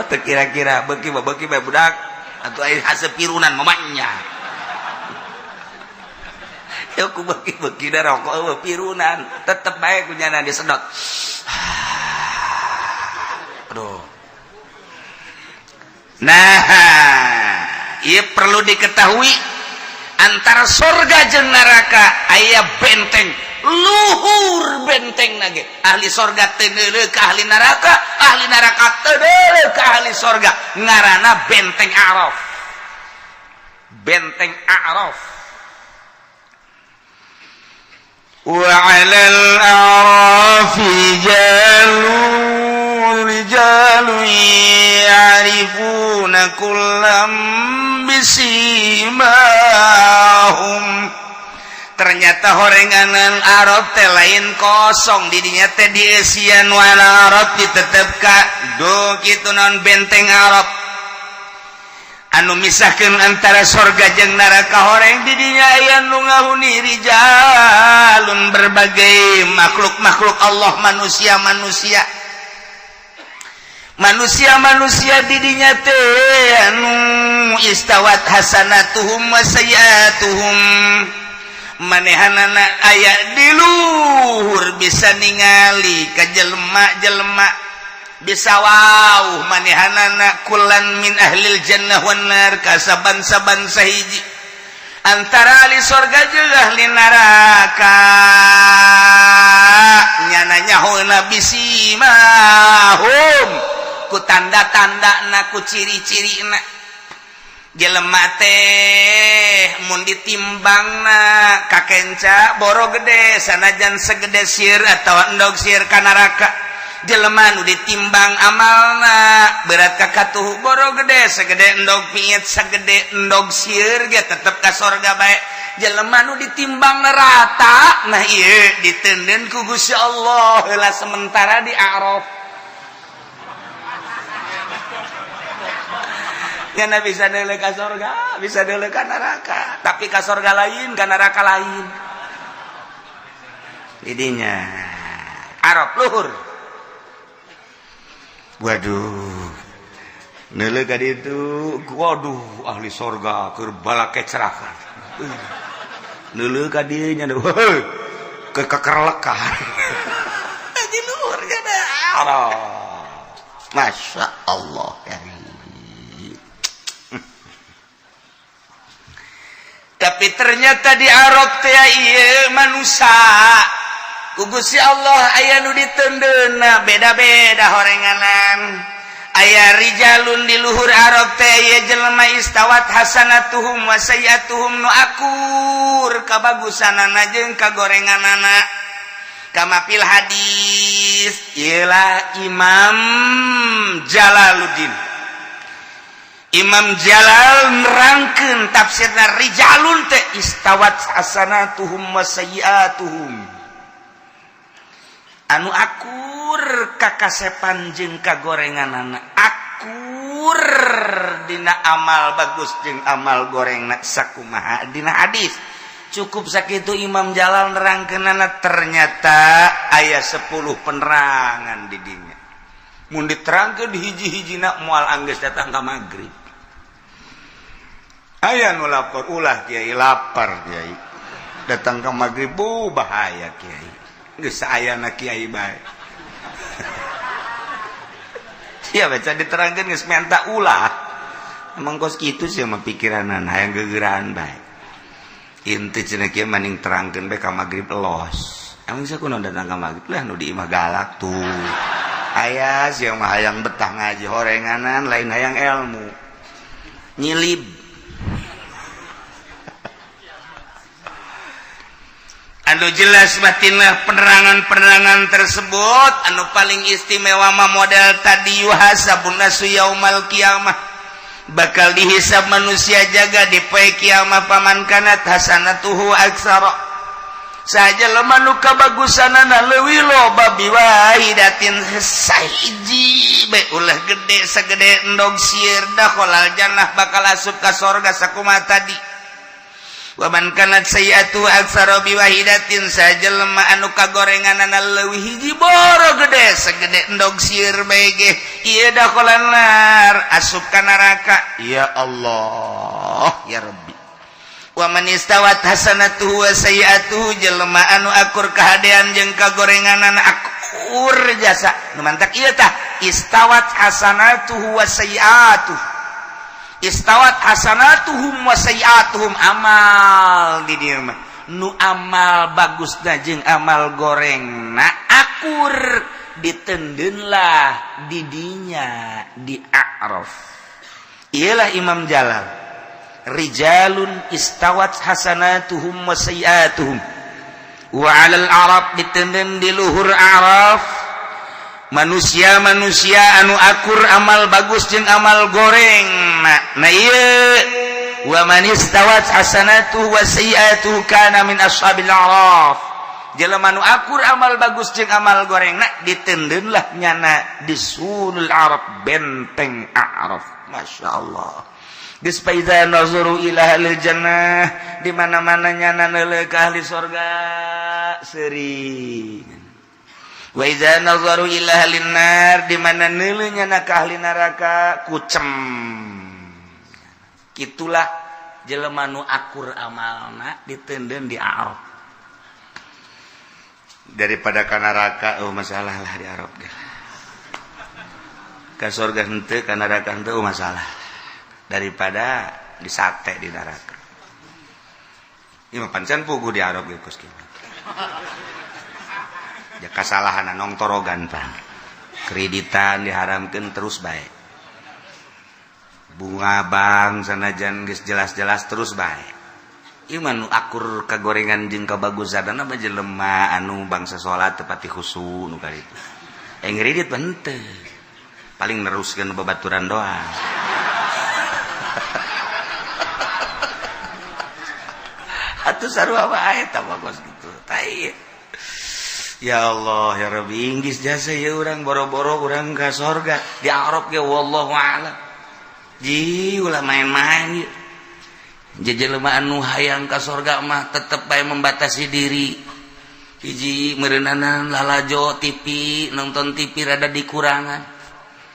teu kira-kira beuki bae budak atuh aya haseup pirunan mamanya ya ku beuki da rokok eueuh pirunan tetep bae kunyana disedot aduh nah ieu perlu diketahui antara surga jeung neraka aya benteng luhur benteng nage ahli surga teu neuleuh ka ahli neraka teu neuleuh ka ahli surga ngaranna benteng A'raf wa 'alal a'rafi rijalun ya'rifuna kullam bisimahum. Ternyata horenganan Arab teh lain kosong didinya teh diesian wala Arab ditetepkan do kitu non benteng Arab anu misahkeun antara sorga jeung neraka horeng didinya aya nu ngahuni rijalun berbagai makhluk-makhluk Allah manusia didinya teh anu istawat hasanatuhum wa sayiatuhum manehanana aya di luhur bisa ningali ka jelema-jelema bisa wauh manehanana kulan min ahlil jannah wan nar kasaban-saban sahiji antara ahli surga jeung ahli neraka nyana nyahouna bisimahum ku tanda-tandana ku ciri-cirina jelema teh mun ditimbangna kakenca boro gede sanajan segede sieun atawa endog sieun ka neraka jelema nu ditimbang amalna berat ka katuh boro gede segede endog piit sagede endog sieun ge tetep ka sorga bae jelema nu ditimbang rata nah ieu diteundeun ku Gusti Allah heula sementara di Araf yana bisa deuleu ka sorga, bisa deuleu ka neraka, tapi ka sorga lain, ka neraka lain. Didinya Arab luhur. Waduh. Neuleu ka ditu, waduh ahli sorga keur balake cerakan. Neuleu ka dieu nya heuh kekerlekan. Di luhur kana Arab. Masya Allah ya. Tapi ternyata di Arab teh ieu manusia ku Gusti Allah aya nu diteundeunna beda-beda horenganan aya rijalun di luhur Arab teh ieu jelema istawat hasanatuhum wa sayiatuhum nu akur kabagusanana jeung kagorenganana kama fil hadis ialah Imam Jalaluddin Imam Jalal nerangkeun tafsirna rijalun teh istawat hasanatuhum wa sayiatuhum anu akur kakasepan jeung kagorenganana akur dina amal bagus jeung amal gorengna sakumaha dina hadis cukup sakitu Imam Jalal nerangkeunana ternyata aya 10 penerangan di dinya mun diterangkeun di hiji-hijina moal anggeus datang ka magrib aya nu lapar ulah kiai lapar kiai datang ke magrib bahaya kiai geus saayana kiai bae sia baca diterangkeun geus menta ulah emang kos kitu sih mah pikiranan hayang geugeuran bae inti cenah kieu maning terangkeun bae ka magrib elos emang sakunaon datang ka magrib lah nu di imah galak tuh aya siang mah hayang betah ngaji horenganan lain hayang ilmu nyilib anu jelas batinlah penerangan-penerangan tersebut anu paling istimewa mah model tadi yuhasabun nasu yaumal qiyamah bakal dihisab manusia jaga di poe kiamah paman kanat hasanatuhu aksara saja lemah nu kabagusanana leuwih loba biwahidatin sahiji bae ulah gede sagede endog sieun da kholal jannah bakal asup ka sorga sakumaha tadi wa man kanat sayiatu aksara biwahidatin saja lemah anu kagorenganana leuwih hiji boro gede sagede endog sieun bae ge ieu da kholal nar asup ka neraka ya Allah ya Rabbi wa man istawat hasanatuhu wa sayiatuhu jelema anu akur kahadean jeung kagorenganana akur jasa nu mantak ieu tah istawat hasanatuhu wa sayiatuhu istawat hasanatuhum wa sayiatuhum amal di dieu mah nu amal bagusna jeung amal gorengna akur diteundeun lah di dinya di A'raf ialah Imam Jalal rijalun istawat hasanatuhum wa sayiatuhum wa 'alal Arab diteundeun di luhur Araf manusia anu akur amal bagus jeung amal goreng nah ieu wa man istawat hasanatuhu wa sayyi'atuhu kana min ashabil a'raf jelema anu akur amal bagus jeung amal goreng nah ditendeun lah nyana di sulul a'raf benteng a'raf masyaallah geus faiza nazuru ila ahlil jannah di mana-mana nyana neuleuh ka ahli surga seuring wa iza nazaru ila ahlin nar di mana neuleuh nyana ka ahli neraka kucem kitulah jelema nu akur amalna ditendeun di a'raf daripada ka neraka masalah lah di a'raf ge ka surga henteu ka neraka henteu masalah daripada di sate di neraka ieu mah pancen puguh di a'raf ge Gus ya kasalahan nong torogan Pak kreditan diharamkan terus baik bunga bank sanajan geus jelas-jelas terus baik ieu mah nu akur kagorengan jeung kabagusan mah jelema anu bangsa salat teu pati khusu nu kaditu ngredit henteu paling neruskeun babaturan doang atuh sarua bae tah bagus gitu tai. Ya Allah ya Rabbi inggis jasa ya urang boro-boro urang ka sorga di Arab ge wallahu a'lam. Ji ulah main-main ieu. Jelema anu hayang ka sorga mah tetep bae membatasi diri. Hiji meureunana lalajo TV, nonton TV rada dikurangan.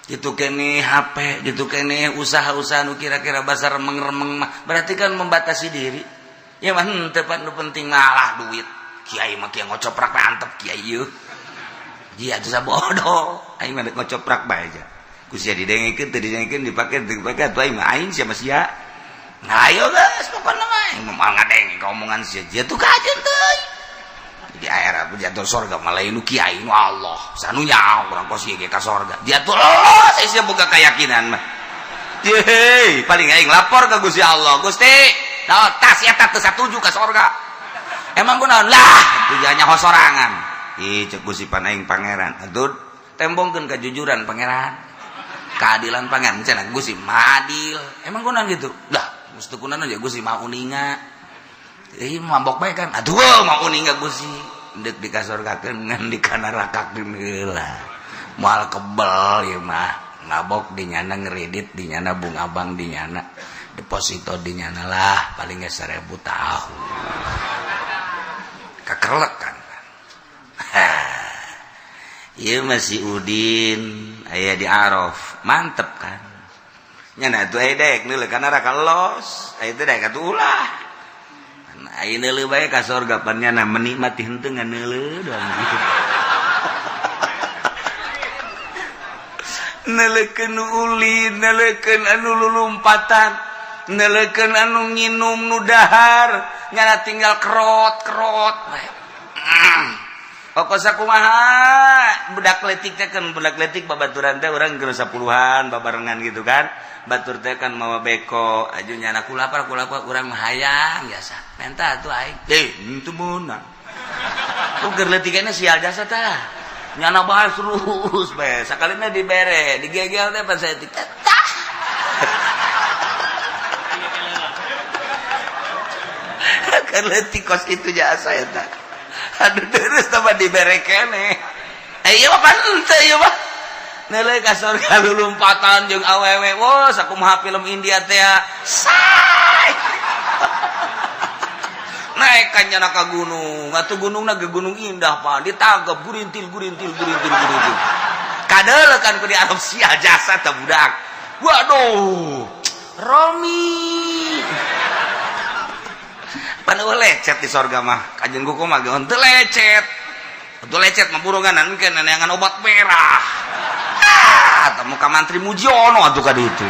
Gitu kene HP, gitu kene usaha-usaha nu kira-kira basar remeng-remeng mah berarti kan membatasi diri. Ya mah teu penting malah duit. Kiai mah kieu ngocoprak bae antep kiai ieu. Ji atuh sabodoh, aing mah ngocoprak bae aja. Ku sia didengekeun teu didengekeun dipake teu dipake atuh aing mah aing sia mah sia. Nah ayo geus pokona mah aing moal ngadenge ka omongan sia dia tuh kajeun teuy. Di akhirat jatuh surga mah lain nu kiai nu Allah. Sanunya urang kos ieu ge ka surga. Jatuh saya sia boga keyakinan mah. Yeay, paling aing lapor ka Gusti Allah. Gusti, naon tas eta teu satuju ka surga. Emang kunaon lah tujuannya hosorangan ih cek gusipan aing pangeran atuh tembongkeun kejujuran pangeran keadilan pangeran cenah gusi madil emang kunaon gitu lah mesti kunaon aja gusi mah uninga mabok bae kan atuh mah uninga gusi deuk dikasorgakeun ngan dikanarakakeun heula moal kebel ieu mah ngabok dinyana ngredit dinyana bunga bank dinyana deposito dinyana lah paling ge 1000 tahun kekelek kan iya masih Udin aya di Araf mantep kan nyana atuh aya daek neuleuh ka neraka los aya teh daek atuh ulah aya neuleuh bae ka surga pan nyana menikmati henteu nganeuleuh doang gitu neuleukeun ulin neuleukeun anu lulumpatan neuleukeun anu nginum nu dahar nyana tinggal kerot bae. Pokoknya kumaha budak letik teh kan budak letik babaturan teh urang geus 10-an babarengan gitu kan. Batur teh kan mawa beko aju nyana kulapar urang mah hayang biasa. Menta atuh aing. Henteu meunang. Ku keur letikana sial jasa tah. Nyana bahas terus bae. Sakalina dibere, digegel teh pas saya tik. Letik kos itu jasa eta. Aduh terus tambah dibere keneh. Ieu mah pan henteu ieu mah. Neuleuh ka surga lulumpatan jeung awewe. Wah, sakumaha film India teh. Say. Naik ka nyana ka gunung. Atuh gunungna ge gunung indah, Pak. Ditangkep gurintil. Kadeuleuh kan ku di Arab sia jasa teh budak. Waduh. Romi. Panu lecet di sorga mah kajen kuku mah geun teu lecet. Teu lecet mah buronganan engke neangan obat merah. Tah muka mantri Mujiono atuh ka ditu.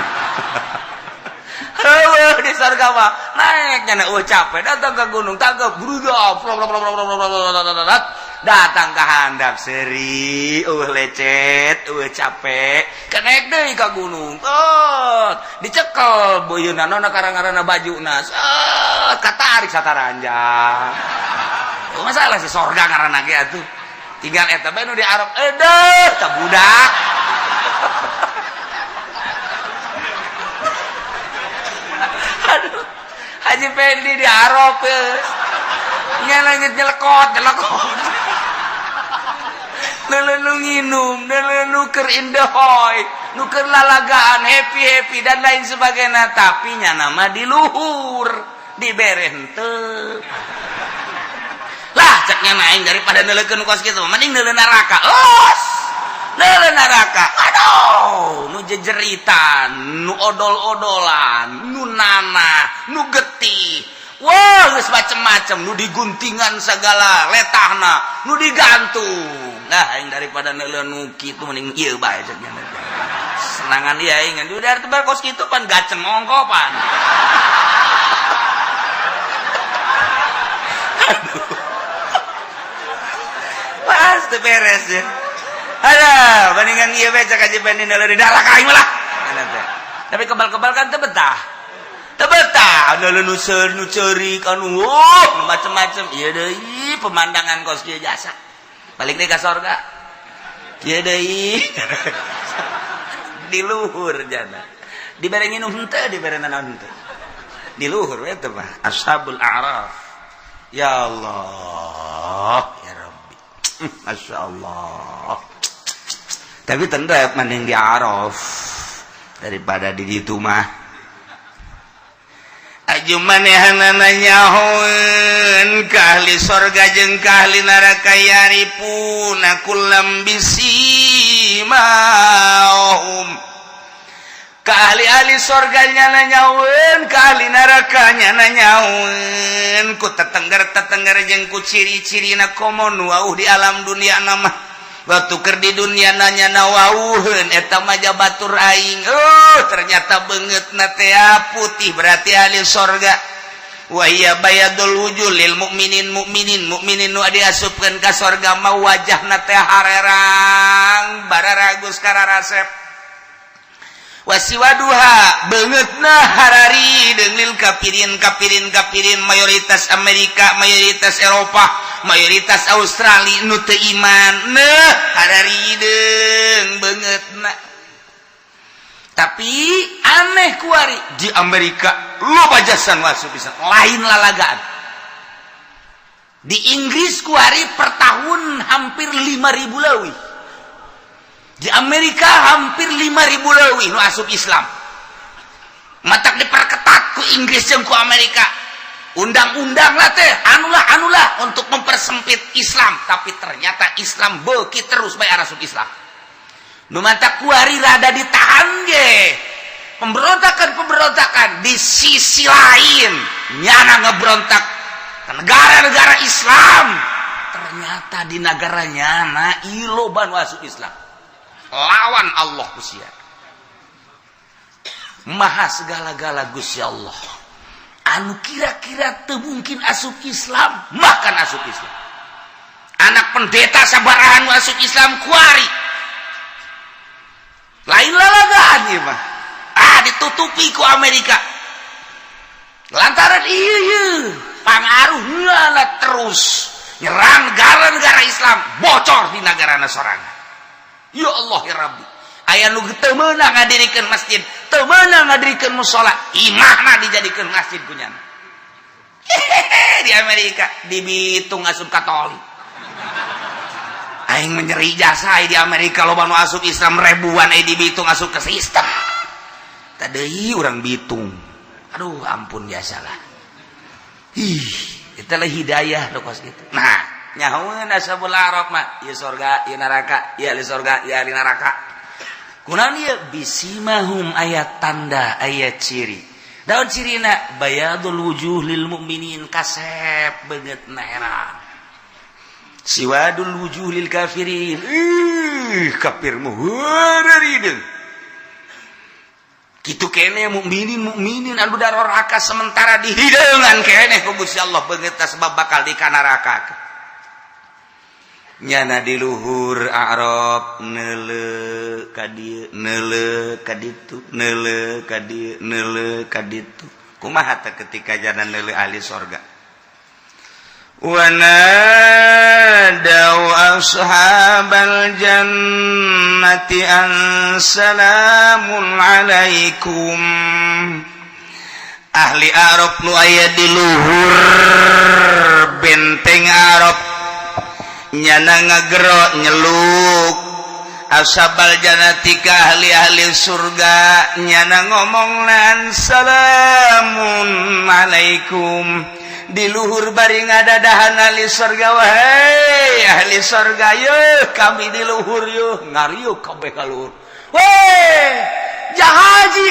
Heueuh di sorga mah naek nya eueuh capek datang ka gunung tangkep brudap. Datang ka handap seuri eueuh lecet eueuh capek kenaik deui ka gunung. Dicekel beuyeuna nona karang-karana bajuna. Katarik sataranjang. Masalah si sorga ngaranna ge atuh. tinggal eta bae nu di Arab eueuh tah budak. Aduh, Haji Pendi di Arab geus. Nya langit nyelekot. Nu nginum, nu keur indehoy, nu keur lalagaan, happy dan lain sebagainya, tapi nya nama di luhur, dibere henteu. Lah ceknya naing daripada neulekeun kos kitu, mending neuleun neraka. Neuleun neraka. Aduh, nu jejeritan, nu odol-odolan, nu nanah, nu getih. Wah, geus macem-macem, nu diguntingan segala letahna, nu digantung. Nah, aing daripada neuleun nu kitu mending ieu bae ceknya. Senangan ieu aing udah tebal kos kitu pan gaceng ngongkopan. Aduh. Pasti beres ya. Ada, bandingan ieu bae cek Haji Pendi neuleun di neraka aing lah. Tapi kebal-kebal kan teu betah. Teu betah, neuleun nu seur nu ceurik anu macem-macem. Ieu deui pemandangan kos kieu jasa. Balik deh ke sorga. Ieu deui. Di luhur jana. Dibere nginum henteu, dibere nanaon henteu. Di luhur we teh mah Ashabul A'raf. Ya Allah, ya Rabbi. Masya Allah. Tapi tendep mending di Araf daripada di ditu mah. Aju manehanana nyahoeun ka ahli sorga jeung ka ahli neraka yaripuna kullam bisimahum. Ka ahli sorga nya nyahoeun, ka ahli neraka nya nyahoeun ku tetengger jeung ku ciri-cirina komo nu wauh di alam dunia nama. Waktu keur di dunia nanya nawauheun eta mah batur aing. Ternyata beungeutna teh putih berarti ahli sorga. Wa iya bayadul wujuh lil mukminin nu diasupkeun ka sorga mah wajahna teh harerang bararagus kararasep. Wasiwaduha beungeutna harari deunglil kapirin mayoritas Amerika, mayoritas Eropa, mayoritas Australia nu teu iman harari deung beungeutna. Tapi aneh kuari di Amerika loba jasan wasu pisan lain lalagaan. Di Inggris kuari per tahun hampir 5.000 leuwih. Di Amerika hampir 5.000 leuwih nu asup Islam. Matak diperketat ku Inggris jeung ku Amerika. Undang-undang lah teh anulah untuk mempersempit Islam, tapi ternyata Islam beuki terus bae asup Islam. Nu matak kuari rada ditahan ge. Pemberontakan di sisi lain nyana ngebrontak ke negara-negara Islam. Ternyata di negara nyana iloba nu asup Islam. Lawan Allah Gusti. Maha segala-gala Gusti Allah. Anu kira-kira teu mungkin asup Islam, makan asup Islam. Anak pendeta sabarahan nu asup Islam kuari. Lain lalagaan ieu mah. Ditutupi ku Amerika. Lantaran ieu pangaruhna terus nyerang negara-negara Islam, bocor di negarana sorangan. Ya Allah ya Rabbi, aya nu teu meunang ngadirikeun masjid, teu meunang ngadirikeun mushola, imahna dijadikeun masjid kunyana. Di Amerika di Bitung asup Katolik. Aing menyeri jasa di Amerika loba nu asup Islam ribuan di Bitung asup ke sistem. Tadeuy urang Bitung. Aduh ampun biasalah. Eta lah hidayah do kos kitu. Nah, nyahoeun Ashabul A'raf mah ieu sorga, ieu neraka, ieu ahli sorga, ieu ahli neraka. Kunaon ieu bisimahum ayat tanda, ayat ciri. Daun cirina bayadul wujuh lil mukminin kasep beungeutna herang. Siwadul wujuh lil kafirin. Kafir mah heureurideung. Kitu kene mukminin anu daroraka sementara dihideungan kene ku Gusti Allah beungeutna sebab bakal di neraka. Nyana di luhur A'raf neuleuh ka dieu neuleuh ka ditu neuleuh ka dieu neuleuh ka ditu kumaha teh ketika jalan neuleuh ahli sorga wa nadaw ashabal jannati an salamun alaikum. Ahli Arab nu aya di luhur benteng Arab nyana ngagero nyeluk ashabal jannati ka ahli-ahli surga nyana ngomongnan salamun alaikum. Di luhur bari ngadadahan ahli surga, wahai ahli surga yeuh kami di luhur yeuh ngariuk kabeh ka luhur. Weh jahaji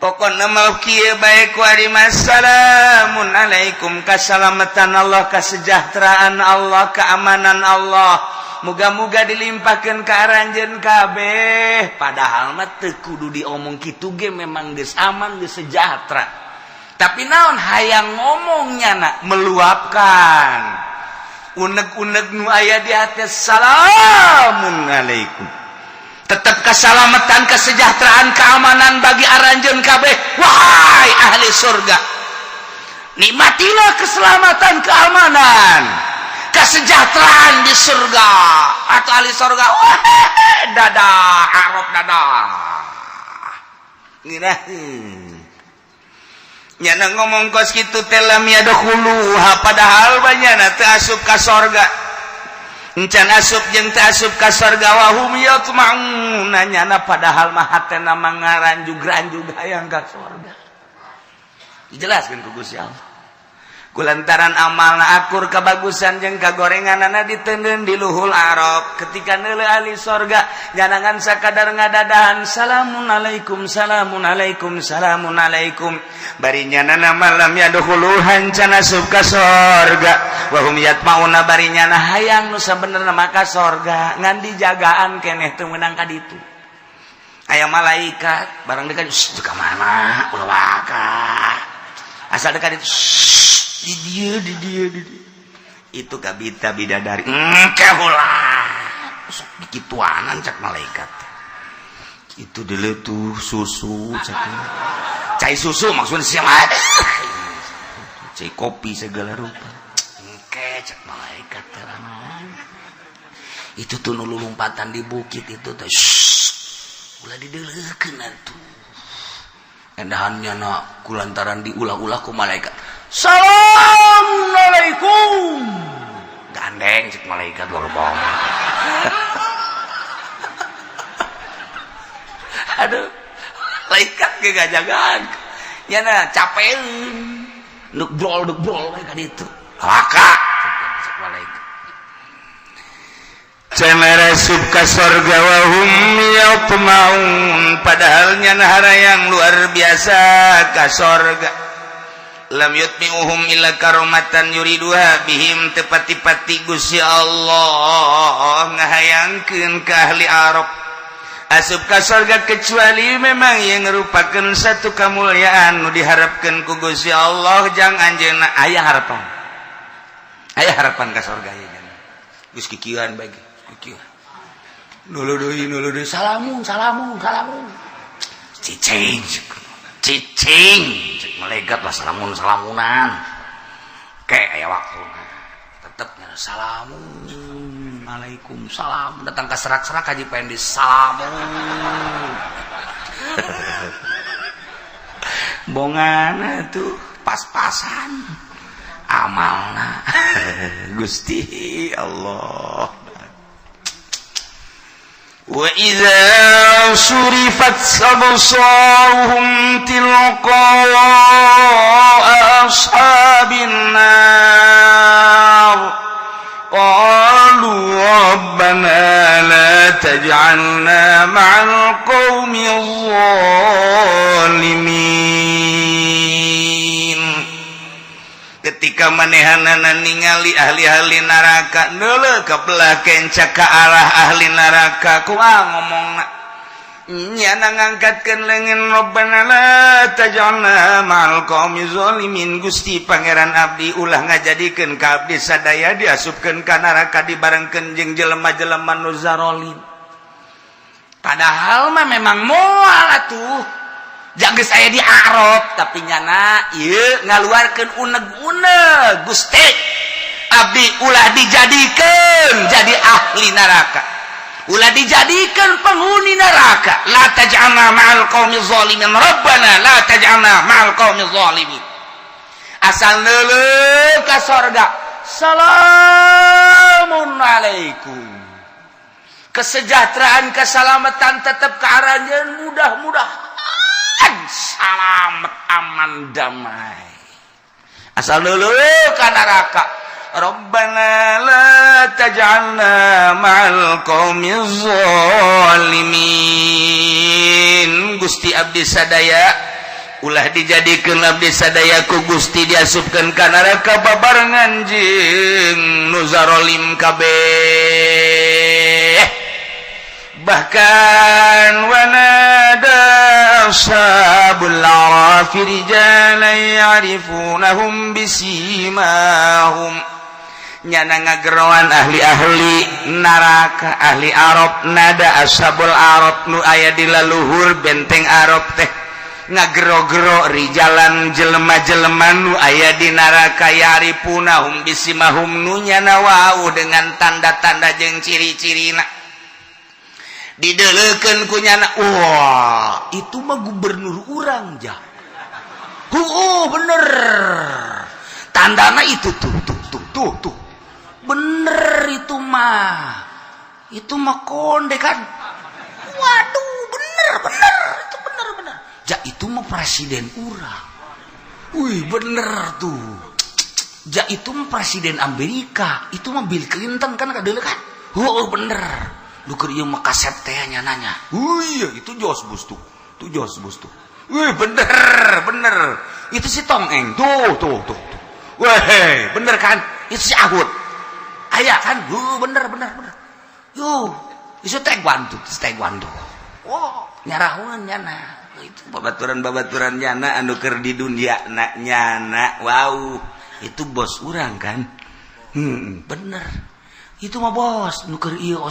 pokokna mah kieu bae ku ari assalamun alaikum, kasalamatan Allah, kasejahteraan Allah, keamanan Allah, muga-muga dilimpahkeun ka aranjeun kabeh. Padahal mah teu kudu diomong kitu ge, memang geus aman geus sejahtera. Tapi naon hayang ngomongnya nak meluapkan uneg-uneg nu aya di hati. Salamun alaikum, tetap keselamatan, kesejahteraan, keamanan bagi aranjeun kabeh. Wahai ahli surga, nikmatilah keselamatan, keamanan, kesejahteraan di surga. Atau ahli surga, wah dadah Arab dadah ngirah nyana ngomong kos kitu teh lam yadkhuluha, padahal banyana teu asup ka surga. Encan asup jeung teu asup ka surga wa hum yatma'un, nyana padahal mah hatena mangaranjug-ranjug hayang ka surga. Dijelaskeun ku Gusti Allah. Kulantaran amalna akur kabagusan jeung kagorenganana diteundeun di luhul Arab, ketika neuleuh ahli surga nyanangan sakadar ngadadahan salamun alaikum salamun alaikum salamun alaikum, bari nyanana malam yadkhuluhan can asup ka surga wa hum yatmauna, bari nyana hayang nu sabenerna mah ka surga ngan dijagaan keneh teu meunang ka ditu. Aya malaikat barang dekat ka mana ulah waka asal dekat itu di dia itu kabita bidadari kehulah sok dikituanan cak malaikat itu dulu tuh susu cak cai susu maksudnya siapa cai kopi segala rupa cak malaikat itu tuh nu lompatan di bukit itu tuh ulah dideleukeun atuh endahannya nak kulantaran diulah-ulah ku malaikat. Assalamualaikum. Gandeng cek malaikat bohong. Aduh, malaikat ge gajagan. Nyana capeun. Nuk brol bae ka ditu. Laka cek malaikat. Cenah asup ka surga wa hum yatmaun, padahal nyana harayang luar biasa ka surga. Lam yutmi'uhum illa karomatan yuriduha bihim, tepati-pati Gusti Allah ngahayangkeun ka ahli Arab asup ka surga kecuali memang yang merupakan satu kemuliaan nu diharapkeun ku Gusti Allah. Jang anjeunna aya harapan ka surga ya jangan geus kikieuan bagi kikieuan nulu deui salamun cicing cek malaikat lah salamunan kayak aya waktu tetepnya salamun alaikum salam datang ke serak-serak haji pengen disalamun bongana tuh pas-pasan amalna Gusti Allah. Wa idza surifat absaruhum tilqa ashabin nar qalu rabbana la taj'alna ma'al qaumil zalimin. Ketika manehanana ningali ahli-ahli neraka neuleuh ka belah kenca ka arah ahli neraka kumaha ngomongna nyana ngangkatkeun leungeun rabbana la taj'alna ma'al qaumi zalimin. Gusti pangeran abdi ulah ngajadikeun ka abdi sadaya diasupkeun ka neraka dibarengkeun jeung jelema-jelema nu zalim. Padahal mah memang moal atuh Jangan saya di Arab tapi nyana ieu ngaluarkeun uneg-uneg Gusti abdi ulah dijadikeun jadi ahli neraka ulah dijadikeun penghuni neraka la taj'alna ma'al qaumiz zalimin rabbana la taj'alna ma'al qaumiz zalimin asal neuleuh ka sorga salamun alaikum kesejahteraan keselamatan tetap ke aranjeun mudah-mudahan selamat aman damai asal dulu ka neraka Rabbana la taj'alna ma'al qaumiz zalimin Gusti abdi sadaya ulah dijadikeun abdi sadaya ku Gusti diasupkeun ka neraka babarengan jeung nu zalim kabeh bahkan wanada ashabul arafi rijalan ya'rifunahum bisimahum nyana ngageroan ahli-ahli neraka ahli Arab nada ashabul arab nu aya di laluhur benteng Arab teh ngagero-gero rijalan jelema-jelema nu aya di neraka ya'rifunahum bisimahum nu nyana wau dengan tanda-tanda jeung ciri-cirina didelekeun ku nyana wah itu mah gubernur urang jah bener tandana itu tuh bener itu mah konde kan waduh bener itu bener jah itu mah presiden urang wih bener tuh jah itu mah presiden Amerika itu mah Bill Clinton kan kadele kan bener lu keur ieu mah kaset teh nyananya. Iya, itu Jos Bus tuh. Wih, bener. Itu si Tongeng. Tuh. Weh, bener kan? Itu si Ahud. Aya kan? Bener. Yuh, itu Taekwondo. Wow, nyarahuan nyana. Itu babaturan nyana anu keur di dunia nyana. Wow, itu bos urang kan? Bener. Itu mah bos, nu keur ieu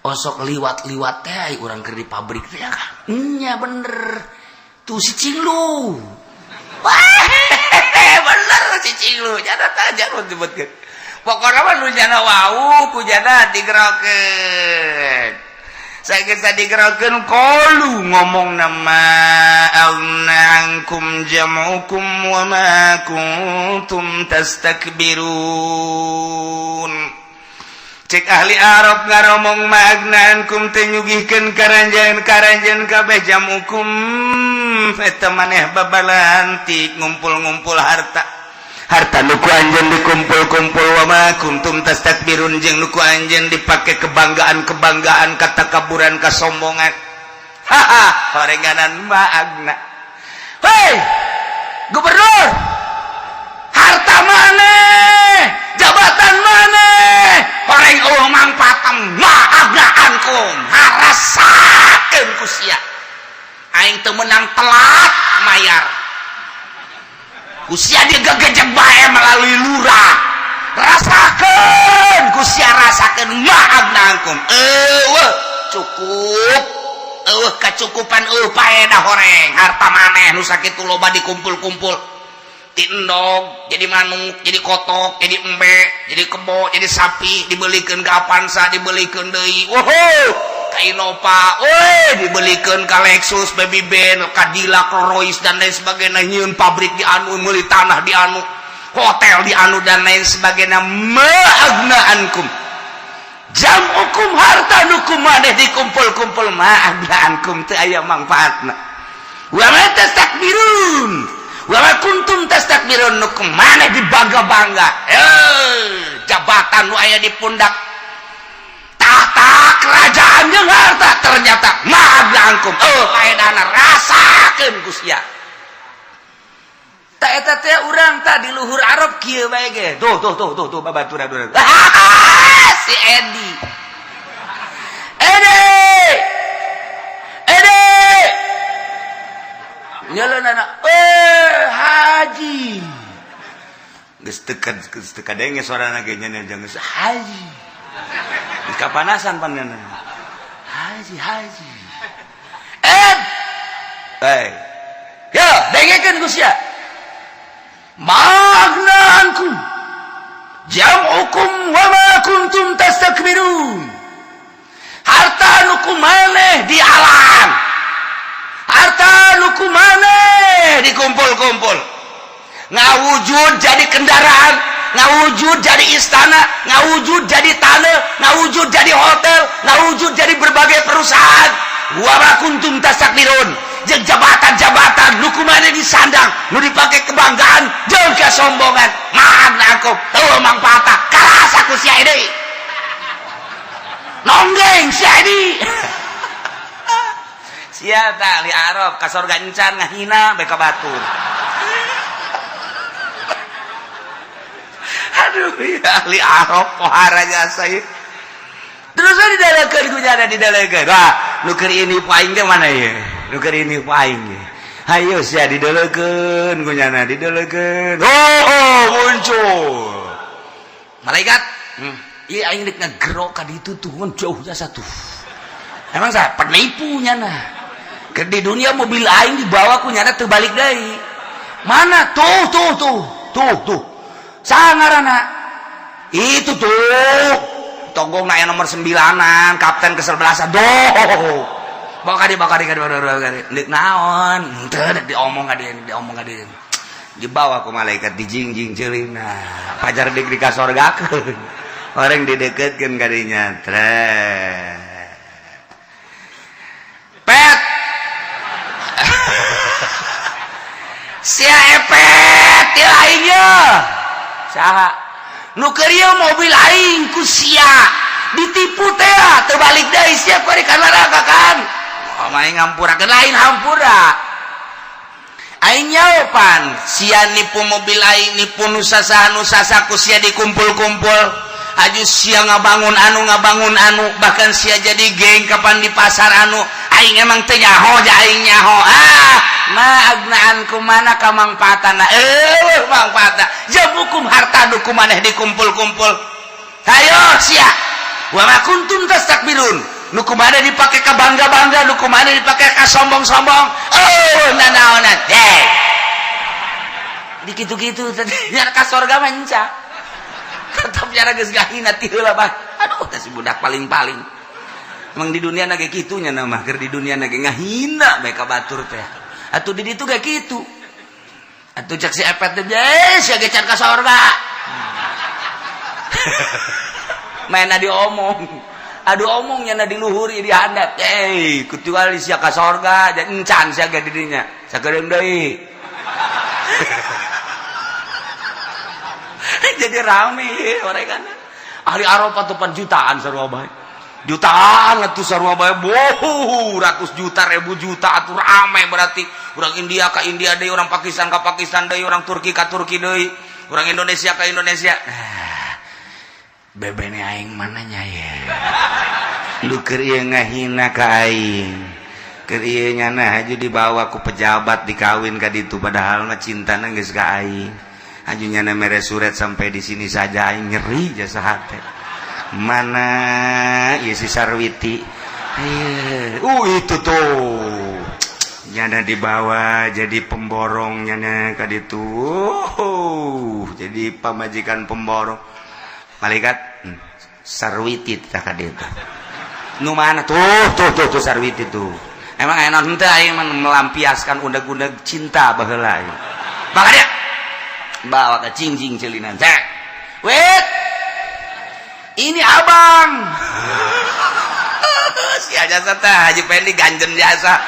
osok liwat teh urang keur di pabrik teh kan nya bener tuh si Cinglu wah bener si Cinglu jangan disebutkeun pokona mah nu jana wau ku jana digerokeun saegeus digerokeun qalu ngomong nama alna'ankum jam'ukum wa ma kuntum tastakbirun cek ahli Arab ngaromong magnankum teh nyugihkeun karanjeun kabeh jamukum eta maneh babalantik ngumpul-ngumpul harta nu ku anjeun dikumpul-kumpul wa ma kuntum tastakbirun jeung nu ku anjeun dipake kebanggaan katakaburan kasombongan horenganan magna hei gubernur harta maneh jabatan maneh horeng mangpatem maagnaankum harasakeun ku sia aing teu meunang telat mayar ku sia digegejek bae melalui lurah rasakeun ku sia rasakeun maagnaankum cukup kacukupan paedah horeng harta maneh nu sakitu loba dikumpul-kumpul ti endog jadi manuk jadi kotok jadi embe jadi kebo jadi sapi dibelikeun ka Avanza dibelikeun deui ka Innova dibelikeun ka Lexus Baby Ben Cadillac Rolls dan lain sebagainya nyieun pabrik di anu meuli tanah di anu hotel di anu dan lain sebagainya ma'agnaankum jam'ukum harta nukum maneh dikumpul-kumpul ma'agnaankum teu aya mangfaatna wa ma tastakbirun wa kuntum tastakbirun nukum maneh dibangga-bangga jabatan nu aya di pundak tahta kerajaan jeung harta ternyata maagnaankum paedana rasakeun ku sia ta eta teh urang tah di luhur Arab kieu bae ge tuh babaturan si Edi nyeleun anak haji geus teu denge sorana ge nya jeung haji kapanasan panjenengan haji dengekeun ku sia magnaankum jam'ukum wa ma kuntum tastakbirun harta nu kumaneh di alam harta nu kumaneh dikumpul-kumpul ngawujud jadi kendaraan ngawujud jadi istana ngawujud jadi tanah ngawujud jadi hotel ngawujud jadi berbagai perusahaan wa ma kuntum tastakbirun jeung jabatan-jabatan nu kumaneh disandang nu dipake kebanggaan jeung kesombongan magnaankum teu mangpaatna karasa ku sia deui nonggeng sia deui sia tah li Arab ka sorga encan ngahina bae ka batur aduh ya ahli Arab pohara jasa ya terus didalekeun ku nya didalekeun nu keur ini paing teh mana ya nu keur ini paing ya hayo sia didalekeun ku nya didalekeun oh muncul malaikat ieu aing rek ngagero ka ditu tuh jauh jasa tuh emang sa penipunya nah ke di dunia mobil aing dibawa ku nya teu balik deui mana tuh sangarana itu tuh tonggong na nomor 9an kapten ke-11 doh bakari dik naon teu diomong ka dieu dibawa ku malaikat dijingjing ceulingna pajar dik di kasorgakeun orang dideketkeun ka dinya pet sia epet ti aingnya saha nu keur ieu mobil aing ku sia ditipu teh teu balik deui sia ku di neraka kan main ngampurakeun lain hampura aing nyaopan sia nipu mobil aing nipu nu sasa ku sia dikumpul-kumpul aju sia ngabangun anu bahkan sia jadi geng kapan di pasar anu aing emang teu nyaho ja aing nyaho magnaan kumana ka mangpaatna mangpaatna jabukum harta nu kumaneh dikumpul-kumpul hayo sia wa ma kuntum tastakbirun nu kumaneh dipake ka bangga-bangga nu kumaneh dipake ka sombong-sombong nanaonan dikitu-kitu tadi nya ka surga manca tetep nya geus gahina ti heula bah aduh teh si budak paling-paling emang di dunia na ge kitunya na mah keur di dunia na ge ngahina bae ka batur teh atuh di ditu kayak gitu atuh cek si epet teh sia ge can ka sorga mainna diomong adu omongnya na diluhuri di handap kecuali sia ka sorga dan encan sia ge di dinya sakedeung deui jadi rame mereka ahli Arab atupan jutaan sarua bae jutaan atuh sarua bae ratus juta ribu juta atuh rame berarti orang India ka India deui orang Pakistan ka Pakistan deui orang Turki ka Turki deui orang Indonesia ka Indonesia bebene aing mananya ya lu keur ieu ngahina ka aing keur ieu nya nah aju dibawa ku pejabat dikawin ka ditu padahal mah cintana geus ka aing ajunya na mere surat sampai di sini saja aing nyeri jasa hate mana ieu si Sarwiti itu tuh nyana dibawa jadi pemborong nyana ka ditu jadi pamajikan pemborong malaikat Sarwiti tah ka ditu nu mana tuh Sarwiti tuh emang enak henteu aing melampiaskan undag-undag cinta baheula aing maka dia bawa ke cingjing celinan cek wait ini abang si jasa teh Haji Pendi ganjen jasa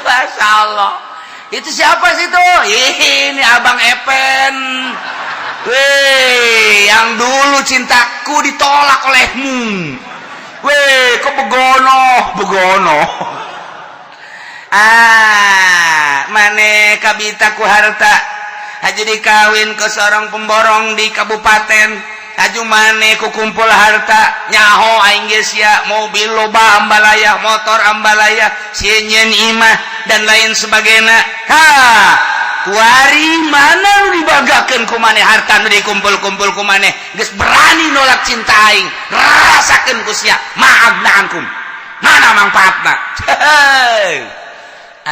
Masya Allah itu siapa sih tuh ini abang Epen weh yang dulu cintaku ditolak olehmu weh kok begono mane kabita ku harta aju dikawin ke seorang pemborong di kabupaten aju mane ku kumpul harta nyaho aing geus sia mobil loba ambalaya motor ambalaya sienyen imah dan lain sebagainya kuari mana lu dibanggakeun ku maneh harta nu dikumpul-kumpul ku maneh geus berani nolak cinta aing rasakeun ku sia maagnaankum mana mangpaatna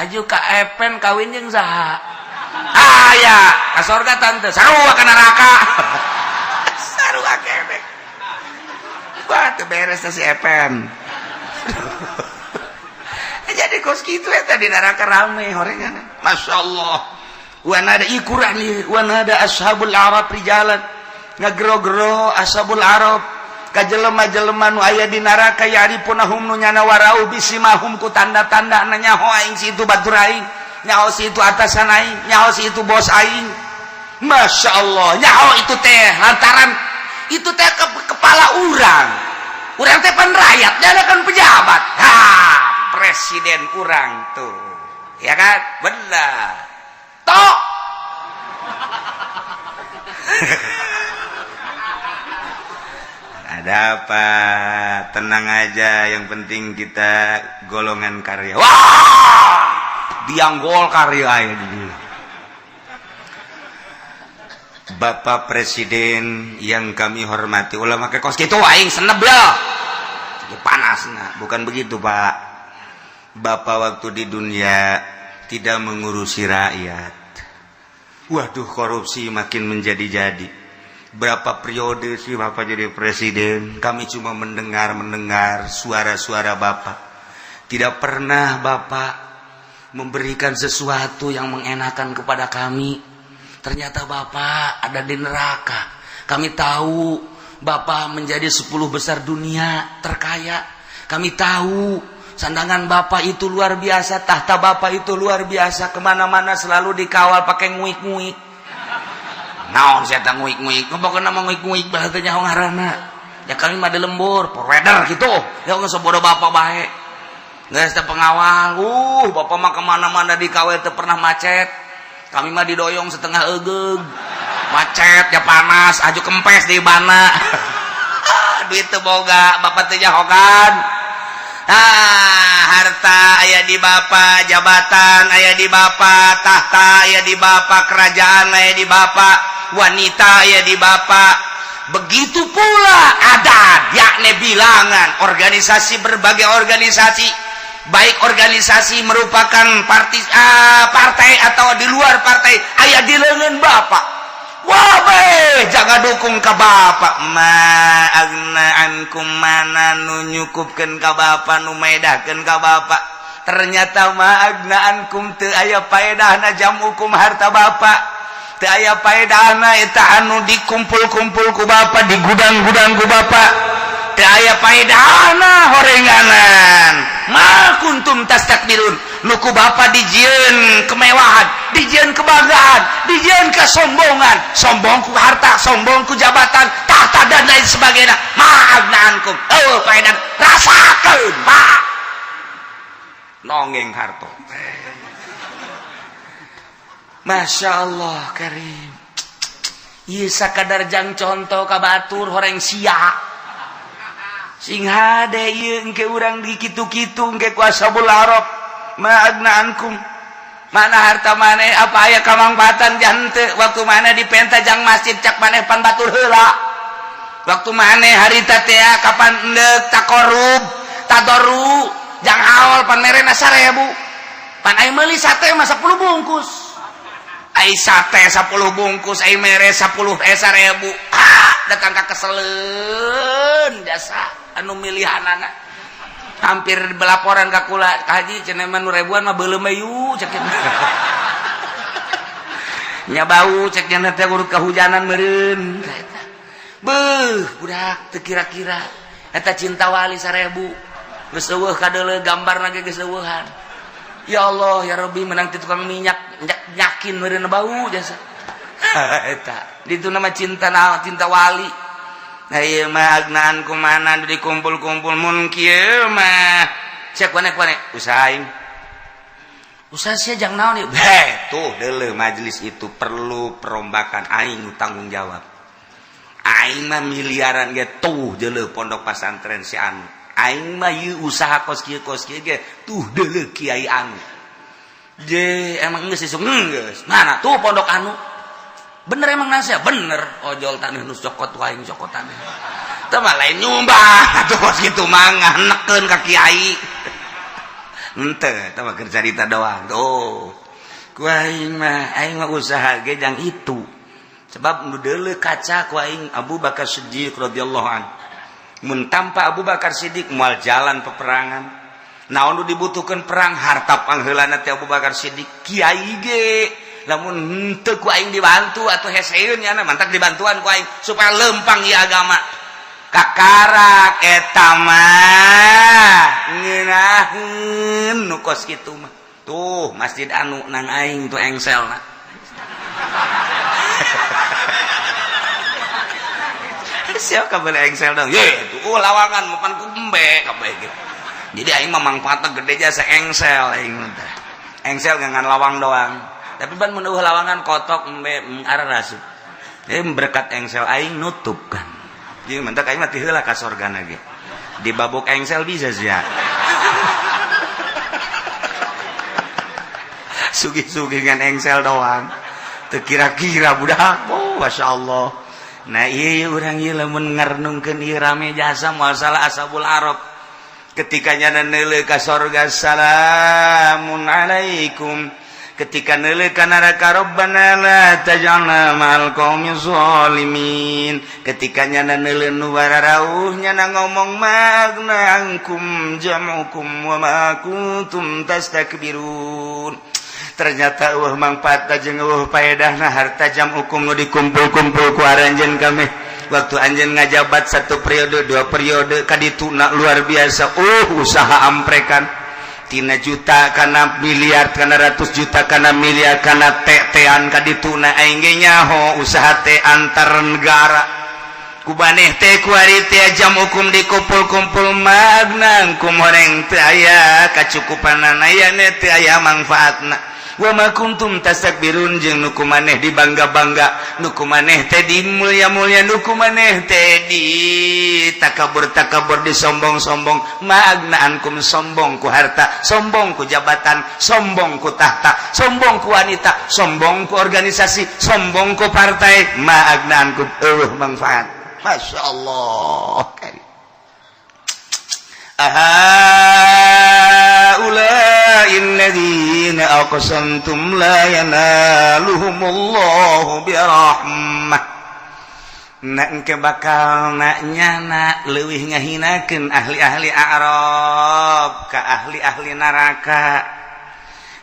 aju ka Epen kawin jeung saha? Aya ka sorga tante, sarua ka neraka. Sarua kene. Wah, teu beres si Epen. Jadi kos kitu eta di neraka rame horengan. Masyaallah. Wana ada ikuran nih, wana ada ashabul arab rijalan. Ngagero-gero ashabul arab ka jelema-jelema nu aya di neraka ya'rifunahum nu nyana warau bisimahum ku tanda-tanda nyaho aing si itu batur aing, nyaho si itu atasan aing, nyaho si itu bos aing. Masyaallah, nyaho itu teh lantaran itu teh kepala urang. Urang teh pan rakyat, dia kan pejabat. Ha, presiden urang tuh. Ya kan? Benar. Tok. Ada apa? Tenang aja, yang penting kita golongan karya. Wah! Dianggol karya ya di. Bapak Presiden yang kami hormati, ulama ke kos gitu aing seneb ya. Panas nah, bukan begitu, Pak. Bapak waktu di dunia tidak mengurusi rakyat. Waduh, korupsi makin menjadi-jadi. Berapa periode sih Bapak jadi presiden? Kami cuma mendengar suara-suara Bapak. Tidak pernah Bapak memberikan sesuatu yang mengenakan kepada kami. Ternyata Bapak ada di neraka. Kami tahu Bapak menjadi 10 besar dunia terkaya. Kami tahu sandangan Bapak itu luar biasa, tahta Bapak itu luar biasa. Kemana-mana selalu dikawal pakai nguik-nguik. Naon saya tak nguik-nguik, pokoknya nama nguik-nguik bahasanya ngaranna. Ya kami mah di lembur, provider gitu. Ya nggak sebodoh Bapak baik. Nggak ada pengawal. Bapak mah kemana-mana dikawal itu pernah macet. Kami mah didoyong setengah egeg. Macet ya panas, aju kempes di bana. Duit teu boga, Bapak teh jahokan. Harta aya di Bapak, jabatan aya di Bapak, tahta aya di Bapak, kerajaan aya di Bapak, wanita aya di Bapak. Begitu pula adat, yakni bilangan, organisasi, berbagai organisasi. Baik organisasi merupakan partai atau di luar partai, aya di leungeun Bapak. Wah beh, jangan dukung ka Bapak. Ma agna ankum, mana nu nyukupkeun ka Bapak, nu medahkeun ka Bapak. Ternyata ma agna ankum teu aya paedahna jamukum harta Bapak. Teu aya paedahna eta anu dikumpul-kumpul ku Bapak, di gudang-gudang ku Bapak. Teu aya paedahna horenganan. Ma kuntum tastakbirun, nuku Bapak dijieun kemewahan, dijieun kebanggaan, dijieun kesombongan, sombong ku harta, sombong ku jabatan, tahta dan lain sebagainya. Ma'agnaankum, paedan rasakeun, Pak. Nongeng harto. Masya Allah karim. Ieu sakadar jang contoh ka batur horeng sia. Sing hade ieu engke urang di kitu-kitu engke ku ashabul arab. Ma'agna ankum, mana harta maneh apa aya kamangpatan jante waktu mana dipenta jang masjid cak maneh pan batur heula. Waktu maneh harita teh kapan endeuh takorub tadoru jang haol pan merena 1000. Pan ai meuli sate mah 10 bungkus. Ai sate 10 bungkus, ai mere 10 1000. Datang ka keseleun jasa anu milihanana. Hampir belaporan ka kula, Haji cenah mah nu ribuan mah beuleum ayu cek nya bau cek nya teh urut kahujanan meureun eta. Beuh budak teu kira-kira eta cinta wali 1000 geus eueuh kadeuleu gambarna ge geus eueuhan. Ya Allah ya Rabbi menang ti tukang minyak nyakin meureun bau jasa. Eta ditu nama cinta wali. Nah ieu mah agnaan kumana dikumpul-kumpul mun kieu mah cek wane usahain. Usaha sia jang naon ieu? Tuh deuleu majelis itu perlu perombakan aing tanggung jawab. Aing mah miliaran ge tuh deuleu pondok pesantren si anu. Aing mah ieu usaha kos kieu ge tuh deuleu kiai anu. Je emang geus isuk geus. Mana tuh pondok anu? Bener emang nasi ya? Bener. Ojol tanah nus cokot waing cokot tanah. Itu mah lain nyumbang. Atuh kos gitu mah nganeken ka kiai. ente tah keur carita doang tuh ku aing mah usaha ge jang itu sebab nu deuleu kaca ku aing Abu Bakar Siddiq radhiyallahu anhu mun tanpa Abu Bakar Siddiq moal jalan peperangan naon nu dibutuhkeun perang harta pangheulana teh Abu Bakar Siddiq kiai ge lamun henteu ku aing dibantu atuh heseun nya mantak dibantuan ku aing supaya lempang ieu agama kakarak eta mah ngeunaheun nu kos kitu mah tuh masjid anu nang aing tuh engselna siap kabeh engsel dong ye tuh lawangan mapan ku embe kabeh gitu jadi aing mah mangfaatna gede jasa engsel aing teh engsel ngan lawang doang tapi ban mun lawangan kotok embe ararasuk berkat engsel aing nutup kan jadi mentak aing mah ti heula ka sorgana ge di babok engsel bisa sia sugi-sugi ngan engsel doang teu kira-kira budak oh masyaallah. Nah iya urang ieu lamun ngarenungkeun ieu rame jasa masalah ashabul arab ketika nya neuleuh ka sorga salamun alaikum ketika neuleuh ka neraka rabbana la taj'alna ma'al qaumi zalimin ketika nya neuleuh nu bararauh nya ngomong magna ankum jam'ukum wa ma kuntum tastakbirun ternyata manfaatna jeung faedahna harta jam hukum nu dikumpul-kumpul ku aranjeun kami waktu anjeun ngajabat 1 periode 2 periode kadituna luar biasa usaha amprekan tina juta kana miliar kana ratus juta kana miliar kana tetean kadituna aing ge nyaho usaha teh antar negara ku maneh teh ku ari teh jam hukum dikumpul-kumpul magna ku horeng teu aya kacukupanana aya teu aya manfaatna wa ma kuntum tastakbirun jeung nu kumaneh dibangga-bangga nu kumaneh teh dimulya-mulya nu kumaneh teh di takabur-takabur disombong-sombong maagnaankum sombong ku harta sombong ku jabatan sombong ku tahta sombong ku wanita sombong ku organisasi sombong ku partai maagnaankum manfaat masyaallah ahaula'il ladzina aqsamtum la yanaluhumullahu birahmah na engke bakal nyana leuwih ngahinakeun ahli-ahli Arab ka ahli-ahli neraka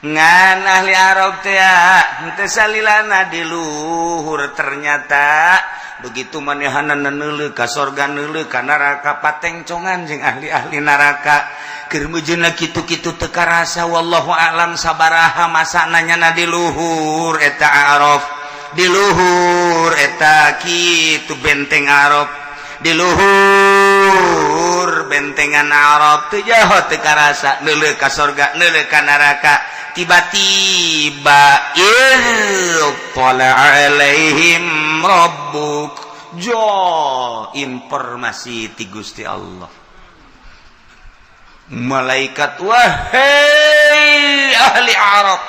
ngan ahli Arab teh henteu salilana di luhur ternyata begitu manehana neuleuh ka sorga neuleuh ka neraka patengcongan jeung ahli-ahli neraka keur meujeunna kitu-kitu teu karasa wallahu a'lam sabaraha masana nyana di luhur eta Arab di luhur eta kitu benteng Arab di luhur bentengan Arab teu jaho teu karasa neuleuh ka sorga neuleuh ka neraka tiba-tiba tala alaihim rabbuk informasi ti Gusti Allah malaikat wahai ahli Arab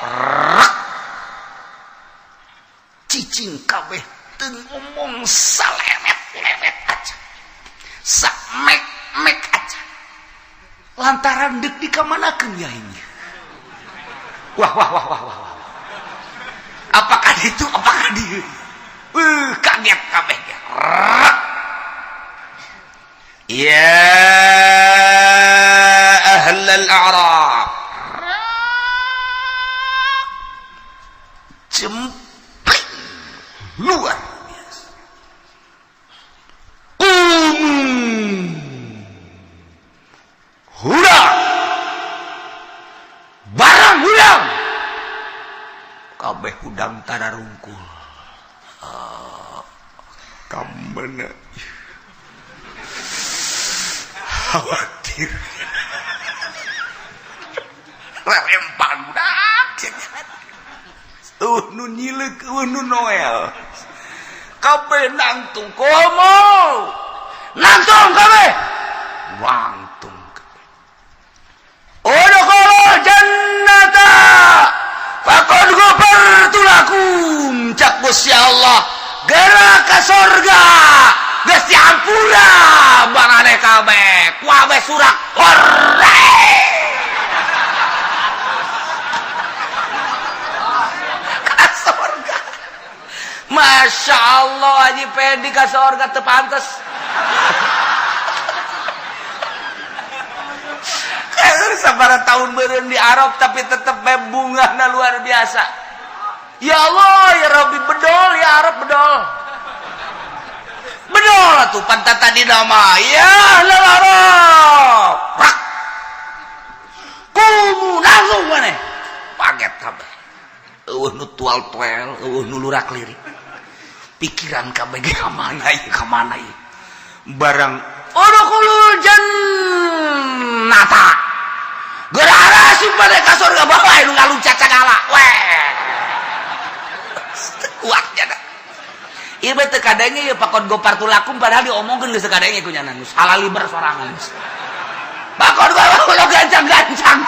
cicing kabeh teu ngomong salemet-lemet aja samek-mek aja lantaran deuk dikamanakeun ya ini wah apakah itu apakah dia kaget kabeh ya ahlal a'rab jempling luar biasa hurang barang hurang kabeh hudang tararungkul kambana khawatir rempang budak nu nyileuk nu noel kabeh nangtung komo nangtung kabeh wangtung udkhulul jannata faqad ghafartu lakum cak Gusti Allah gerak ka surga geus diampura barane kabeh ku abeh surak hore Masya Allah Haji Pendi ka sorga teu pantes. Sabara tahun beureun di Arab tapi tetep bungana luar biasa. Ya Allah ya Rabbi bedol ya Arab bedol. Bedol atuh pantat tadi nama ya ahlal Arab. Rak. Kumu langsung maneh. Paget kabeh. Eueuh nu tual-tuel, eueuh nu lurak lirik. Pikiran kabeh ge ka mana ieu ka mana ieu. Barang udkhulul jannata. Gerara pada ka surga bawa nu ngaluncat sagala. Weh. Kuatnya dah. Ieu teh kadenge ieu pakon gopar tulakum padahal diomongkeun geus kadenge ku nya nanggus. Halaliber sorangan. Pakon gopar ulah gancang-gancang.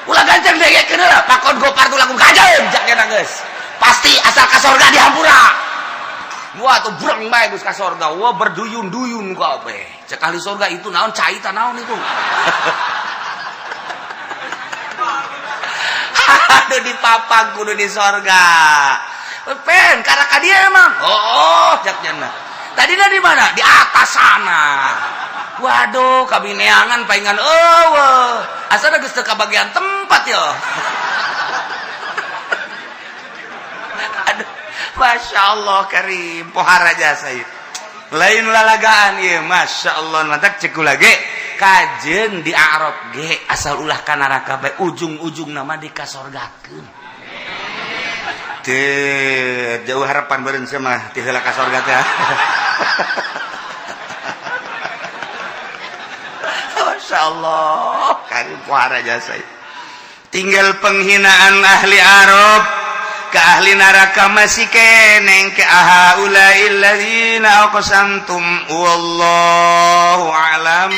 Ulah gancang degekeun lah pakon gopar tulakum kajeun jak nya geus. Pasti asal ka surga dihampura. Wah tuh breng bae geus ka surga. Wah berduyun-duyun kabeh. Cek ahli surga itu naon cai tah naon itu. Aduh dipapang kudu di sorga. Pen, karena ka dia emang. Oh, jaknya. Tadinya di mana? Di atas sana. Waduh, kabineangan paingan eueuh. Asal geus teu kabagian tempat ya. Aduh, Masya Allah karim, pohara jasa ieu. Lain lalagaan ieu, Masya Allah nantak ceku lagi. Kajen di Arab ge asal ulah ka neraka bae ujung-ujung nama dikasorgakeun. Teu jauh harapan beureun sia mah ti heula ka sorga teh. Masyaallah karim pohara jasa. Tinggal penghinaan ahli Arab ke ahli neraka masih keneng ke ahaulail ladzina aqsamtum wallahu alam.